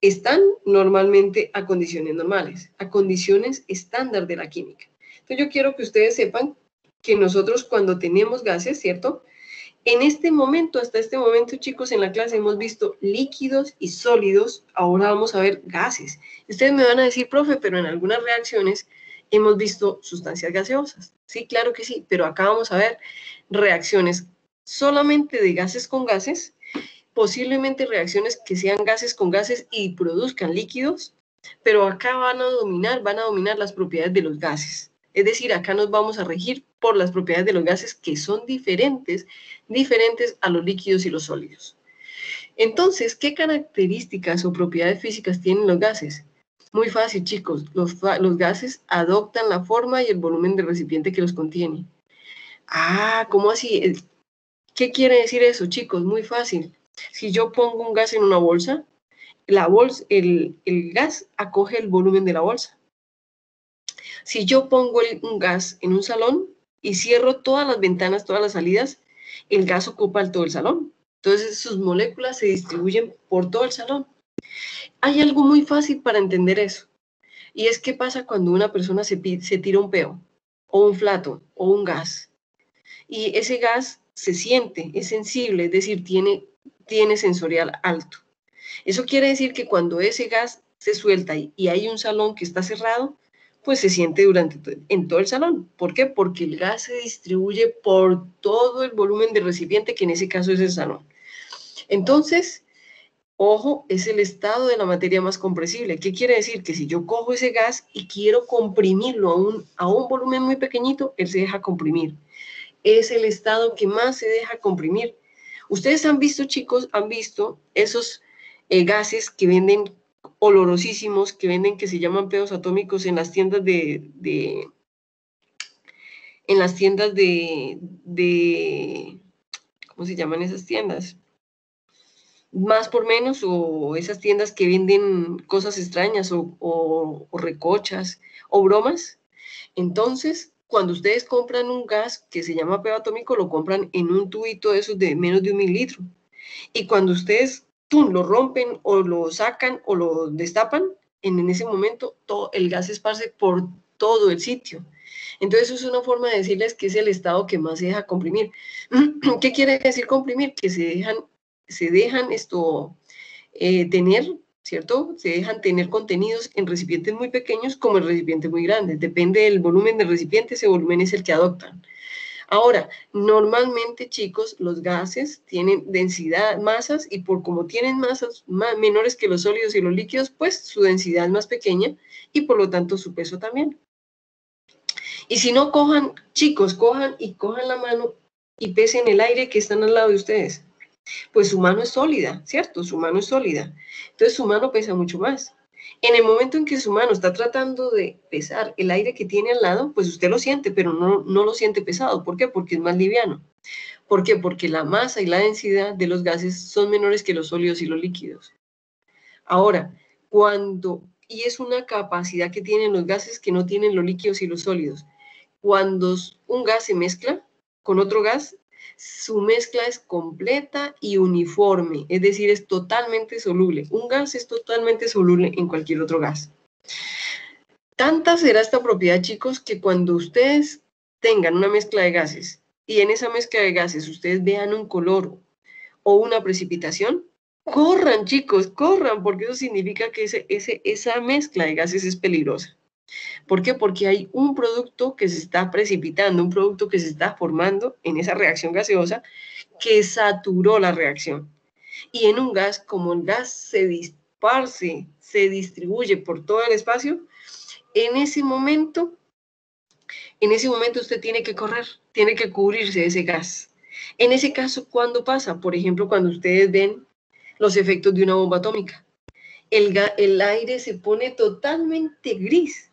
están normalmente a condiciones normales, a condiciones estándar de la química. Entonces yo quiero que ustedes sepan que nosotros cuando tenemos gases, ¿cierto? En este momento, hasta este momento, chicos, en la clase hemos visto líquidos y sólidos, ahora vamos a ver gases. Ustedes me van a decir, profe, pero en algunas reacciones hemos visto sustancias gaseosas. Sí, claro que sí, pero acá vamos a ver reacciones solamente de gases con gases, posiblemente reacciones que sean gases con gases y produzcan líquidos, pero acá van a dominar las propiedades de los gases. Es decir, acá nos vamos a regir por las propiedades de los gases que son diferentes a los líquidos y los sólidos. Entonces, ¿qué características o propiedades físicas tienen los gases? Muy fácil, chicos. Los gases adoptan la forma y el volumen del recipiente que los contiene. Ah, ¿cómo así? ¿Qué quiere decir eso, chicos? Muy fácil. Si yo pongo un gas en una bolsa, el gas acoge el volumen de la bolsa. Si yo pongo un gas en un salón y cierro todas las ventanas, todas las salidas, el gas ocupa todo el salón. Entonces sus moléculas se distribuyen por todo el salón. Hay algo muy fácil para entender eso. Y es qué pasa cuando una persona se tira un peo, o un flato, o un gas. Y ese gas se siente, es sensible, es decir, tiene sensorial alto. Eso quiere decir que cuando ese gas se suelta y hay un salón que está cerrado, pues se siente en todo el salón. ¿Por qué? Porque el gas se distribuye por todo el volumen del recipiente, que en ese caso es el salón. Entonces, ojo, es el estado de la materia más compresible. ¿Qué quiere decir? Que si yo cojo ese gas y quiero comprimirlo a un volumen muy pequeñito, él se deja comprimir. Es el estado que más se deja comprimir. Ustedes han visto, chicos, esos gases que venden olorosísimos, que se llaman pedos atómicos en las tiendas ¿cómo se llaman esas tiendas? Más por menos, o esas tiendas que venden cosas extrañas o recochas o bromas. Entonces, cuando ustedes compran un gas que se llama pedo atómico, lo compran en un tubito de esos de menos de 1 mililitro. Y cuando ustedes lo rompen o lo sacan o lo destapan, en ese momento todo el gas se esparce por todo el sitio. Entonces, eso es una forma de decirles que es el estado que más se deja comprimir. ¿Qué quiere decir comprimir? Que se dejan tener, ¿cierto? Se dejan tener contenidos en recipientes muy pequeños como en recipientes muy grandes. Depende del volumen del recipiente, ese volumen es el que adoptan. Ahora, normalmente, chicos, los gases tienen densidad, masas, y como tienen masas menores que los sólidos y los líquidos, pues su densidad es más pequeña y por lo tanto su peso también. Y si no, chicos, cojan la mano y pesen el aire que están al lado de ustedes. Pues su mano es sólida, ¿cierto? Su mano es sólida. Entonces su mano pesa mucho más. En el momento en que su mano está tratando de pesar el aire que tiene al lado, pues usted lo siente, pero no lo siente pesado. ¿Por qué? Porque es más liviano. ¿Por qué? Porque la masa y la densidad de los gases son menores que los sólidos y los líquidos. Ahora, y es una capacidad que tienen los gases que no tienen los líquidos y los sólidos. Cuando un gas se mezcla con otro gas, su mezcla es completa y uniforme, es decir, es totalmente soluble. Un gas es totalmente soluble en cualquier otro gas. Tanta será esta propiedad, chicos, que cuando ustedes tengan una mezcla de gases y en esa mezcla de gases ustedes vean un color o una precipitación, corran, chicos, corran, porque eso significa que esa mezcla de gases es peligrosa. ¿Por qué? Porque hay un producto que se está precipitando, un producto que se está formando en esa reacción gaseosa que saturó la reacción. Y en un gas, como el gas se disparce, se distribuye por todo el espacio, en ese momento usted tiene que correr, tiene que cubrirse de ese gas. En ese caso, ¿cuándo pasa? Por ejemplo, cuando ustedes ven los efectos de una bomba atómica. El aire se pone totalmente gris.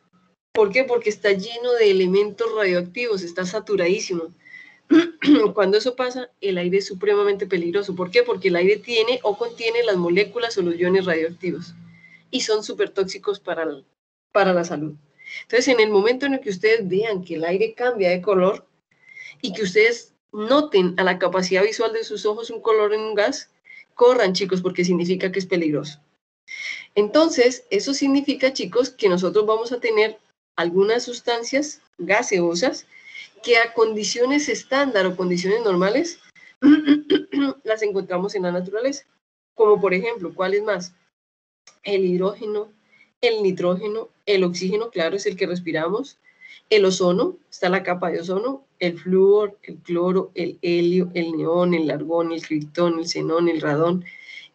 ¿Por qué? Porque está lleno de elementos radioactivos, está saturadísimo. Cuando eso pasa, el aire es supremamente peligroso. ¿Por qué? Porque el aire tiene o contiene las moléculas o los iones radioactivos y son súper tóxicos para la salud. Entonces, en el momento en el que ustedes vean que el aire cambia de color y que ustedes noten a la capacidad visual de sus ojos un color en un gas, corran, chicos, porque significa que es peligroso. Entonces, eso significa, chicos, que nosotros vamos a tener algunas sustancias gaseosas que a condiciones estándar o condiciones normales las encontramos en la naturaleza. Como por ejemplo, ¿cuáles más? El hidrógeno, el nitrógeno, el oxígeno, claro, es el que respiramos, el ozono, está la capa de ozono, el flúor, el cloro, el helio, el neón, el argón, el criptón, el xenón, el radón,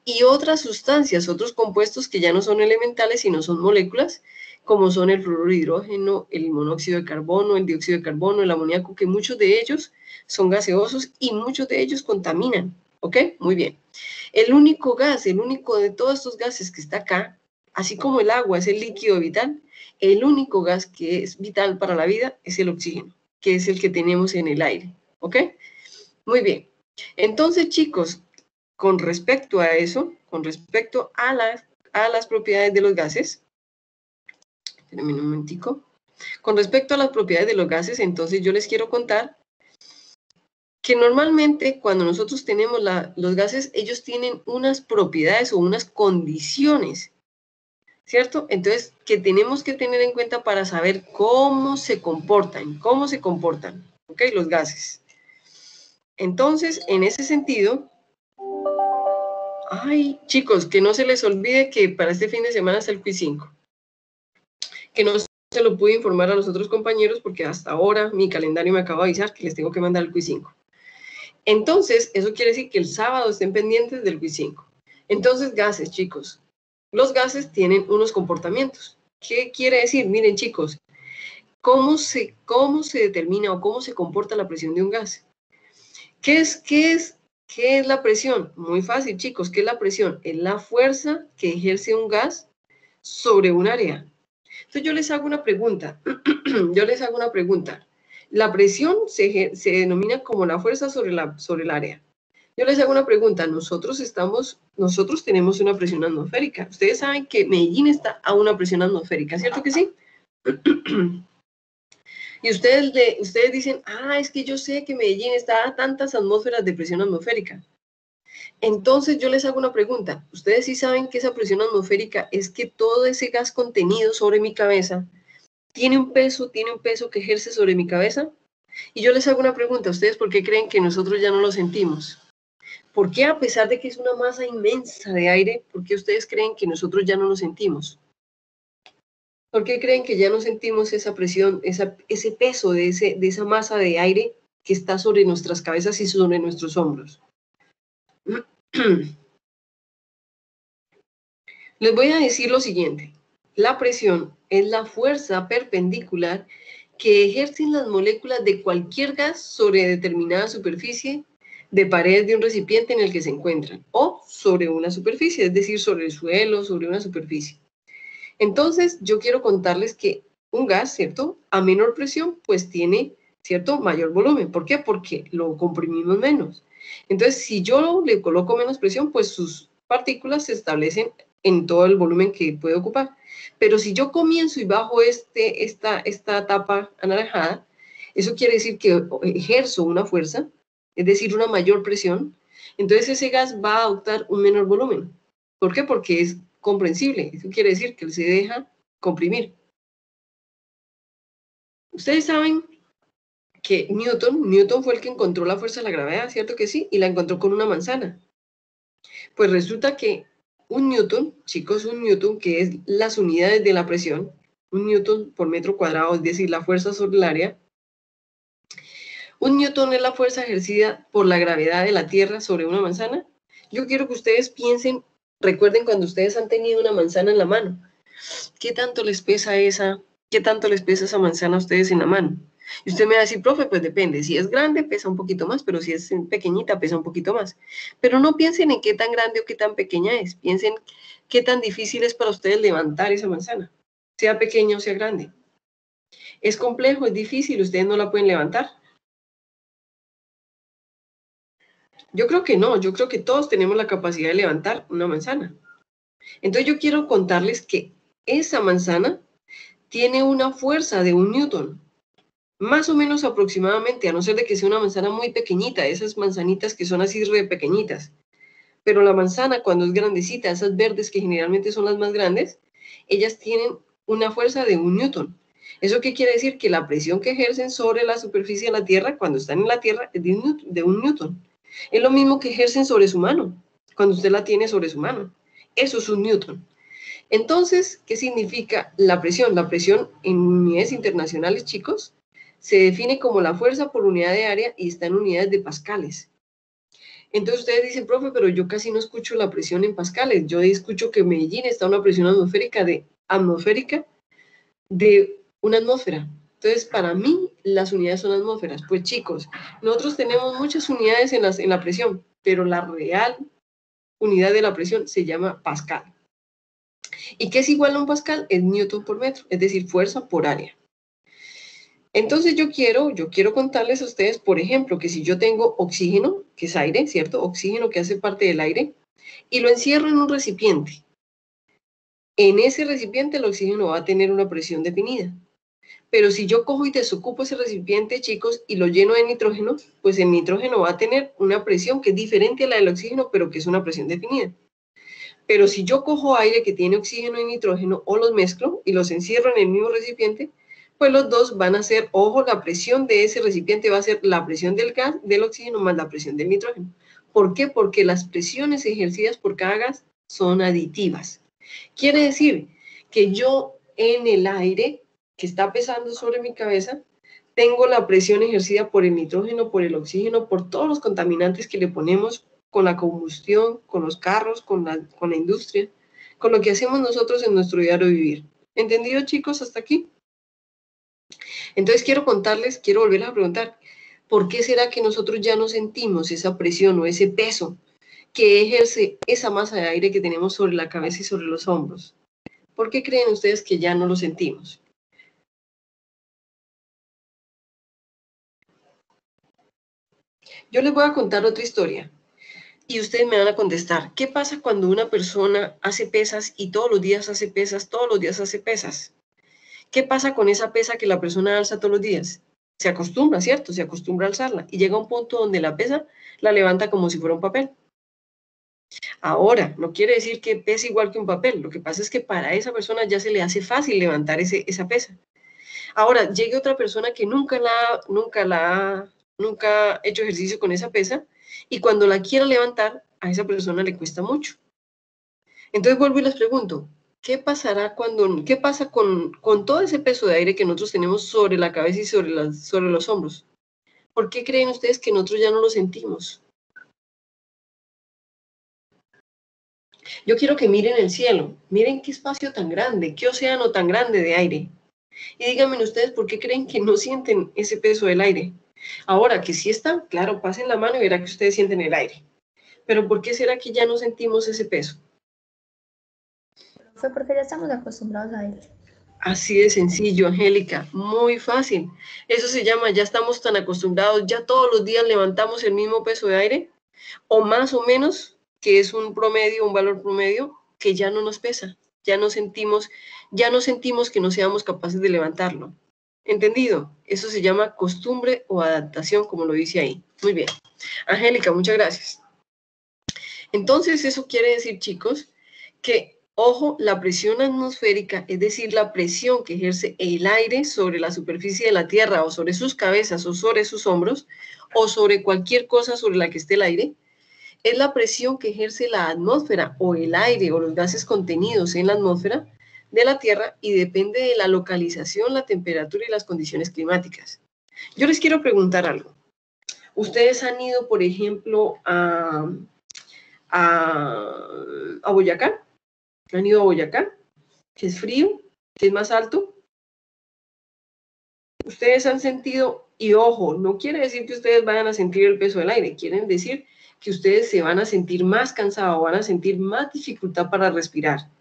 y otras sustancias, otros compuestos que ya no son elementales, sino son moléculas, como son el fluoruro de hidrógeno, el monóxido de carbono, el dióxido de carbono, el amoníaco, que muchos de ellos son gaseosos y muchos de ellos contaminan. ¿Ok? Muy bien. El único gas, el único de todos estos gases que está acá, así como el agua es el líquido vital, el único gas que es vital para la vida es el oxígeno, que es el que tenemos en el aire. ¿Ok? Muy bien. Entonces, chicos, con respecto a eso, con respecto a las propiedades de los gases, espérenme un momentico. Con respecto a las propiedades de los gases, entonces yo les quiero contar que normalmente cuando nosotros tenemos los gases, ellos tienen unas propiedades o unas condiciones, ¿cierto? Entonces, que tenemos que tener en cuenta para saber cómo se comportan, ¿ok? Los gases. Entonces, en ese sentido, ay, chicos, que no se les olvide que para este fin de semana está el quiz 5. Que no se lo pude informar a los otros compañeros porque hasta ahora mi calendario me acaba de avisar que les tengo que mandar el quiz 5. Entonces, eso quiere decir que el sábado estén pendientes del quiz 5. Entonces, gases, chicos. Los gases tienen unos comportamientos. ¿Qué quiere decir? Miren, chicos, ¿cómo se determina o cómo se comporta la presión de un gas? ¿Qué es la presión? Muy fácil, chicos. ¿Qué es la presión? Es la fuerza que ejerce un gas sobre un área. Entonces yo les hago una pregunta. La presión se denomina como la fuerza sobre el área. Yo les hago una pregunta. Nosotros tenemos una presión atmosférica. Ustedes saben que Medellín está a una presión atmosférica, ¿cierto que sí? Y ustedes dicen, es que yo sé que Medellín está a tantas atmósferas de presión atmosférica. Entonces yo les hago una pregunta. ¿Ustedes sí saben que esa presión atmosférica es que todo ese gas contenido sobre mi cabeza tiene un peso que ejerce sobre mi cabeza? Y yo les hago una pregunta. ¿Ustedes por qué creen que nosotros ya no lo sentimos? ¿Por qué, a pesar de que es una masa inmensa de aire, por qué ustedes creen que nosotros ya no lo sentimos? ¿Por qué creen que ya no sentimos esa presión, ese peso de esa masa de aire que está sobre nuestras cabezas y sobre nuestros hombros? Les voy a decir lo siguiente. La presión es la fuerza perpendicular que ejercen las moléculas de cualquier gas sobre determinada superficie de pared de un recipiente en el que se encuentran, o sobre una superficie, es decir, sobre el suelo, sobre una superficie. Entonces, yo quiero contarles que un gas, ¿cierto? A menor presión, pues tiene, ¿cierto? Mayor volumen. ¿Por qué? Porque lo comprimimos menos. Entonces, si yo le coloco menos presión, pues sus partículas se establecen en todo el volumen que puede ocupar. Pero si yo comienzo y bajo esta tapa anaranjada, eso quiere decir que ejerzo una fuerza, es decir, una mayor presión, entonces ese gas va a adoptar un menor volumen. ¿Por qué? Porque es comprensible. Eso quiere decir que él se deja comprimir. Ustedes saben que Newton fue el que encontró la fuerza de la gravedad, ¿cierto que sí? Y la encontró con una manzana. Pues resulta que un Newton, chicos, un Newton, que es las unidades de la presión, un Newton por metro cuadrado, es decir, la fuerza sobre el área. Un Newton es la fuerza ejercida por la gravedad de la Tierra sobre una manzana. Yo quiero que ustedes piensen, recuerden cuando ustedes han tenido una manzana en la mano. ¿Qué tanto les pesa esa manzana a ustedes en la mano? Y usted me va a decir, profe, pues depende. Si es grande, pesa un poquito más, pero si es pequeñita, pesa un poquito más. Pero no piensen en qué tan grande o qué tan pequeña es. Piensen qué tan difícil es para ustedes levantar esa manzana, sea pequeña o sea grande. Es complejo, es difícil, ustedes no la pueden levantar. Yo creo que no, yo creo que todos tenemos la capacidad de levantar una manzana. Entonces yo quiero contarles que esa manzana tiene una fuerza de 1 Newton. Más o menos aproximadamente, a no ser de que sea una manzana muy pequeñita, esas manzanitas que son así re pequeñitas. Pero la manzana cuando es grandecita, esas verdes que generalmente son las más grandes, ellas tienen una fuerza de 1 Newton. ¿Eso qué quiere decir? Que la presión que ejercen sobre la superficie de la Tierra, cuando están en la Tierra, es de 1 Newton. Es lo mismo que ejercen sobre su mano, cuando usted la tiene sobre su mano. Eso es 1 Newton. Entonces, ¿qué significa la presión? La presión en unidades internacionales, chicos, se define como la fuerza por unidad de área y está en unidades de pascales. Entonces ustedes dicen, profe, pero yo casi no escucho la presión en pascales. Yo escucho que en Medellín está una presión atmosférica de una atmósfera. Entonces, para mí, las unidades son atmósferas. Pues chicos, nosotros tenemos muchas unidades en la presión, pero la real unidad de la presión se llama pascal. ¿Y qué es igual a un pascal? Es Newton por metro, es decir, fuerza por área. Entonces yo quiero contarles a ustedes, por ejemplo, que si yo tengo oxígeno, que es aire, ¿cierto? Oxígeno que hace parte del aire, y lo encierro en un recipiente. En ese recipiente el oxígeno va a tener una presión definida. Pero si yo cojo y desocupo ese recipiente, chicos, y lo lleno de nitrógeno, pues el nitrógeno va a tener una presión que es diferente a la del oxígeno, pero que es una presión definida. Pero si yo cojo aire que tiene oxígeno y nitrógeno o los mezclo y los encierro en el mismo recipiente, pues los dos van a ser, ojo, la presión de ese recipiente va a ser la presión del gas, del oxígeno más la presión del nitrógeno. ¿Por qué? Porque las presiones ejercidas por cada gas son aditivas. Quiere decir que yo en el aire que está pesando sobre mi cabeza, tengo la presión ejercida por el nitrógeno, por el oxígeno, por todos los contaminantes que le ponemos con la combustión, con los carros, con la industria, con lo que hacemos nosotros en nuestro diario vivir. ¿Entendido, chicos, hasta aquí? Entonces quiero volverles a preguntar, ¿por qué será que nosotros ya no sentimos esa presión o ese peso que ejerce esa masa de aire que tenemos sobre la cabeza y sobre los hombros? ¿Por qué creen ustedes que ya no lo sentimos? Yo les voy a contar otra historia y ustedes me van a contestar, ¿qué pasa cuando una persona hace pesas y todos los días hace pesas, todos los días hace pesas? ¿Qué pasa con esa pesa que la persona alza todos los días? Se acostumbra, ¿cierto? Se acostumbra a alzarla y llega a un punto donde la pesa la levanta como si fuera un papel. Ahora, no quiere decir que pese igual que un papel, lo que pasa es que para esa persona ya se le hace fácil levantar esa pesa. Ahora, llegue otra persona que nunca ha hecho ejercicio con esa pesa y cuando la quiera levantar, a esa persona le cuesta mucho. Entonces vuelvo y les pregunto, ¿qué pasa con todo ese peso de aire que nosotros tenemos sobre la cabeza y sobre los hombros? ¿Por qué creen ustedes que nosotros ya no lo sentimos? Yo quiero que miren el cielo, miren qué espacio tan grande, qué océano tan grande de aire. Y díganme ustedes por qué creen que no sienten ese peso del aire. Ahora que sí está, claro, pasen la mano y verá que ustedes sienten el aire. Pero ¿por qué será que ya no sentimos ese peso? Fue porque ya estamos acostumbrados a él. Así de sencillo, Angélica, muy fácil. Eso se llama, ya estamos tan acostumbrados, ya todos los días levantamos el mismo peso de aire, o más o menos, que es un promedio, un valor promedio, que ya no nos pesa, ya no sentimos que no seamos capaces de levantarlo. ¿Entendido? Eso se llama costumbre o adaptación, como lo dice ahí. Muy bien. Angélica, muchas gracias. Entonces, eso quiere decir, chicos, que Ojo, la presión atmosférica, es decir, la presión que ejerce el aire sobre la superficie de la Tierra o sobre sus cabezas o sobre sus hombros o sobre cualquier cosa sobre la que esté el aire, es la presión que ejerce la atmósfera o el aire o los gases contenidos en la atmósfera de la Tierra y depende de la localización, la temperatura y las condiciones climáticas. Yo les quiero preguntar algo. ¿Ustedes han ido, por ejemplo, a Boyacá? ¿Han ido a Boyacá? ¿Que es frío? ¿Que es más alto? Ustedes han sentido, y ojo, no quiere decir que ustedes vayan a sentir el peso del aire, quieren decir que ustedes se van a sentir más cansados, van a sentir más dificultad para respirar.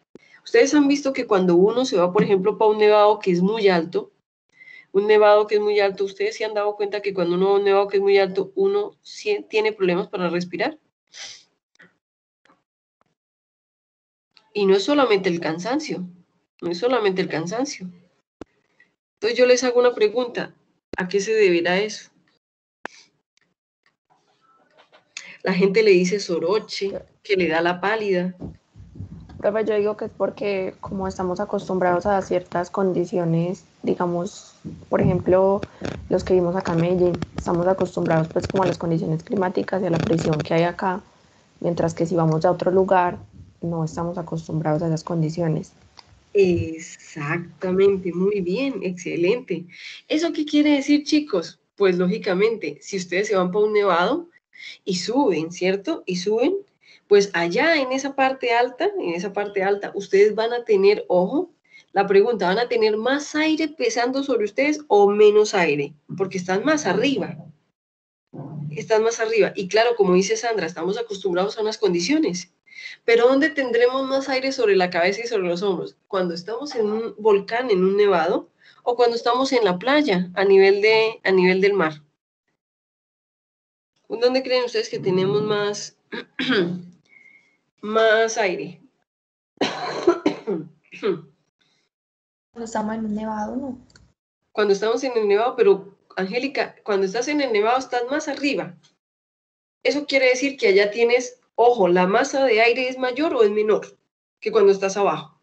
Ustedes han visto que cuando uno se va, por ejemplo, para un nevado que es muy alto, ustedes se han dado cuenta que cuando uno va a un nevado que es muy alto, uno tiene problemas para respirar. Y no es solamente el cansancio, no es solamente el cansancio. Entonces yo les hago una pregunta, ¿a qué se deberá eso? La gente le dice soroche, que le da la pálida. Profe, yo digo que es porque como estamos acostumbrados a ciertas condiciones, digamos, por ejemplo, los que vivimos acá en Medellín, estamos acostumbrados pues como a las condiciones climáticas y a la presión que hay acá, mientras que si vamos a otro lugar, no estamos acostumbrados a esas condiciones. Exactamente, muy bien, excelente. ¿Eso qué quiere decir, chicos? Pues lógicamente, si ustedes se van para un nevado y suben, ¿cierto? Y suben, pues allá en esa parte alta, ustedes van a tener, ojo, la pregunta, ¿van a tener más aire pesando sobre ustedes o menos aire? Porque están más arriba. Están más arriba. Y claro, como dice Sandra, estamos acostumbrados a unas condiciones. Pero ¿dónde tendremos más aire sobre la cabeza y sobre los hombros? Cuando estamos en un volcán, en un nevado, o cuando estamos en la playa, a nivel del mar. ¿Dónde creen ustedes que tenemos más, más aire? Cuando estamos en un nevado, ¿no? Cuando estamos en el nevado, pero Angélica, cuando estás en el nevado estás más arriba. Eso quiere decir que allá tienes, ojo, la masa de aire es mayor o es menor que cuando estás abajo.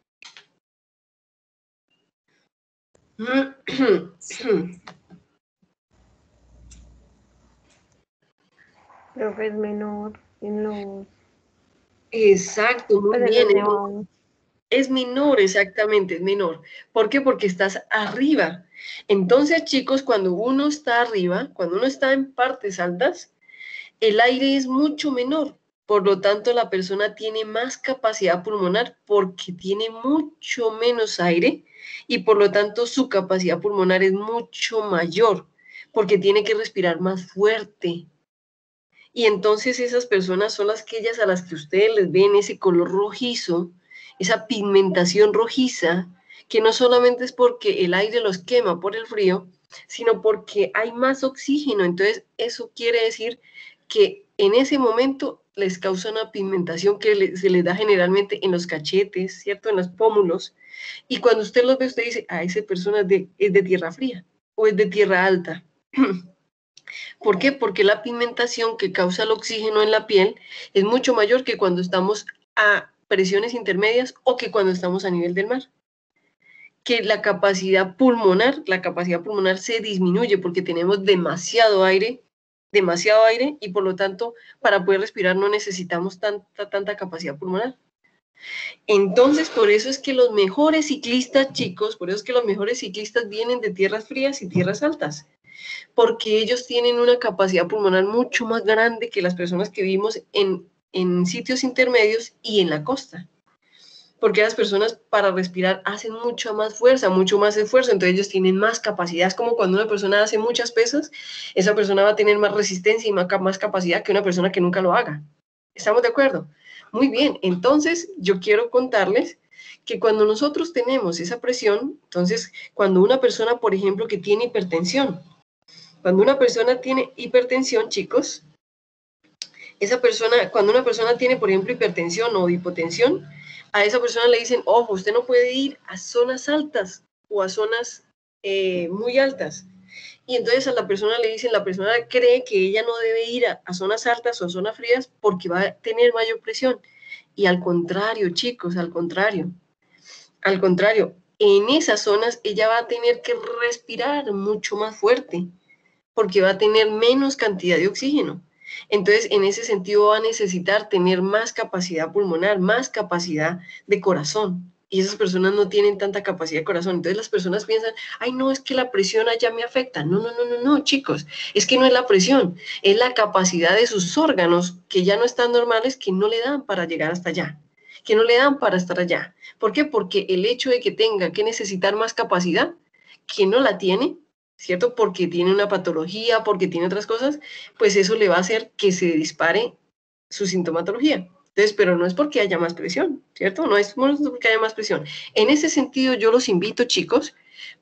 Profe, es menor en los... Exacto, muy Pues en bien. los nevados. Es menor, exactamente, es menor. ¿Por qué? Porque estás arriba. Entonces, chicos, cuando uno está arriba, cuando uno está en partes altas, el aire es mucho menor. Por lo tanto, la persona tiene más capacidad pulmonar porque tiene mucho menos aire y por lo tanto su capacidad pulmonar es mucho mayor porque tiene que respirar más fuerte. Y entonces esas personas son aquellas a las que ustedes les ven ese color rojizo, esa pigmentación rojiza, que no solamente es porque el aire los quema por el frío, sino porque hay más oxígeno. Entonces eso quiere decir que en ese momento les causa una pigmentación que se les da generalmente en los cachetes, ¿cierto? En los pómulos. Y cuando usted los ve, usted dice, esa persona es de tierra fría o es de tierra alta. ¿Por qué? Porque la pigmentación que causa el oxígeno en la piel es mucho mayor que cuando estamos a presiones intermedias o que cuando estamos a nivel del mar. Que la capacidad pulmonar se disminuye porque tenemos demasiado aire y por lo tanto para poder respirar no necesitamos tanta capacidad pulmonar. Entonces, por eso es que los mejores ciclistas, chicos, por eso es que los mejores ciclistas vienen de tierras frías y tierras altas, porque ellos tienen una capacidad pulmonar mucho más grande que las personas que vivimos en sitios intermedios y en la costa. Porque las personas para respirar hacen mucho más esfuerzo, entonces ellos tienen más capacidad. Es como cuando una persona hace muchas pesas, esa persona va a tener más resistencia y más capacidad que una persona que nunca lo haga. ¿Estamos de acuerdo? Muy bien, entonces yo quiero contarles que cuando nosotros tenemos esa presión, entonces cuando una persona, por ejemplo, que tiene hipertensión, cuando una persona tiene hipertensión, chicos, cuando una persona tiene, por ejemplo, hipertensión o hipotensión, a esa persona le dicen, ojo, usted no puede ir a zonas altas o a zonas muy altas. Y entonces a la persona le dicen, la persona cree que ella no debe ir a zonas altas o a zonas frías porque va a tener mayor presión. Y al contrario, chicos, al contrario, en esas zonas ella va a tener que respirar mucho más fuerte, porque va a tener menos cantidad de oxígeno. Entonces, en ese sentido va a necesitar tener más capacidad pulmonar, más capacidad de corazón. Y esas personas no tienen tanta capacidad de corazón. Entonces las personas piensan, ay, no, es que la presión allá me afecta. No, no, no, no, no, chicos. Es que no es la presión, es la capacidad de sus órganos que ya no están normales, que no le dan para llegar hasta allá, que no le dan para estar allá. ¿Por qué? Porque el hecho de que tenga que necesitar más capacidad, que no la tiene, ¿cierto? Porque tiene una patología, porque tiene otras cosas, pues eso le va a hacer que se dispare su sintomatología. Entonces, pero no es porque haya más presión, ¿cierto? No es porque haya más presión. En ese sentido, yo los invito, chicos,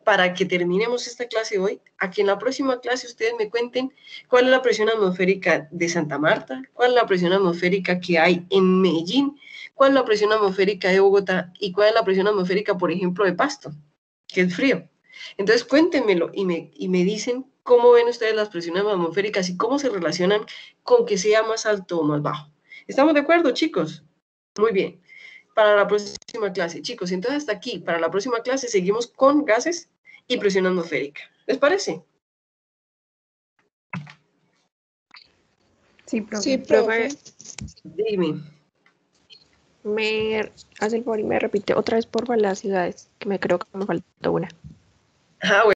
para que terminemos esta clase hoy, a que en la próxima clase ustedes me cuenten cuál es la presión atmosférica de Santa Marta, cuál es la presión atmosférica que hay en Medellín, cuál es la presión atmosférica de Bogotá y cuál es la presión atmosférica, por ejemplo, de Pasto, que es frío. Entonces, cuéntenmelo y me dicen cómo ven ustedes las presiones atmosféricas y cómo se relacionan con que sea más alto o más bajo. ¿Estamos de acuerdo, chicos? Muy bien. Para la próxima clase, chicos, entonces hasta aquí. Para la próxima clase seguimos con gases y presión atmosférica. ¿Les parece? Sí, profe. Sí, profe. Dime. Me hace el favor y me repite otra vez, por favor, las ciudades, que me creo que me faltó una. Ah, bueno.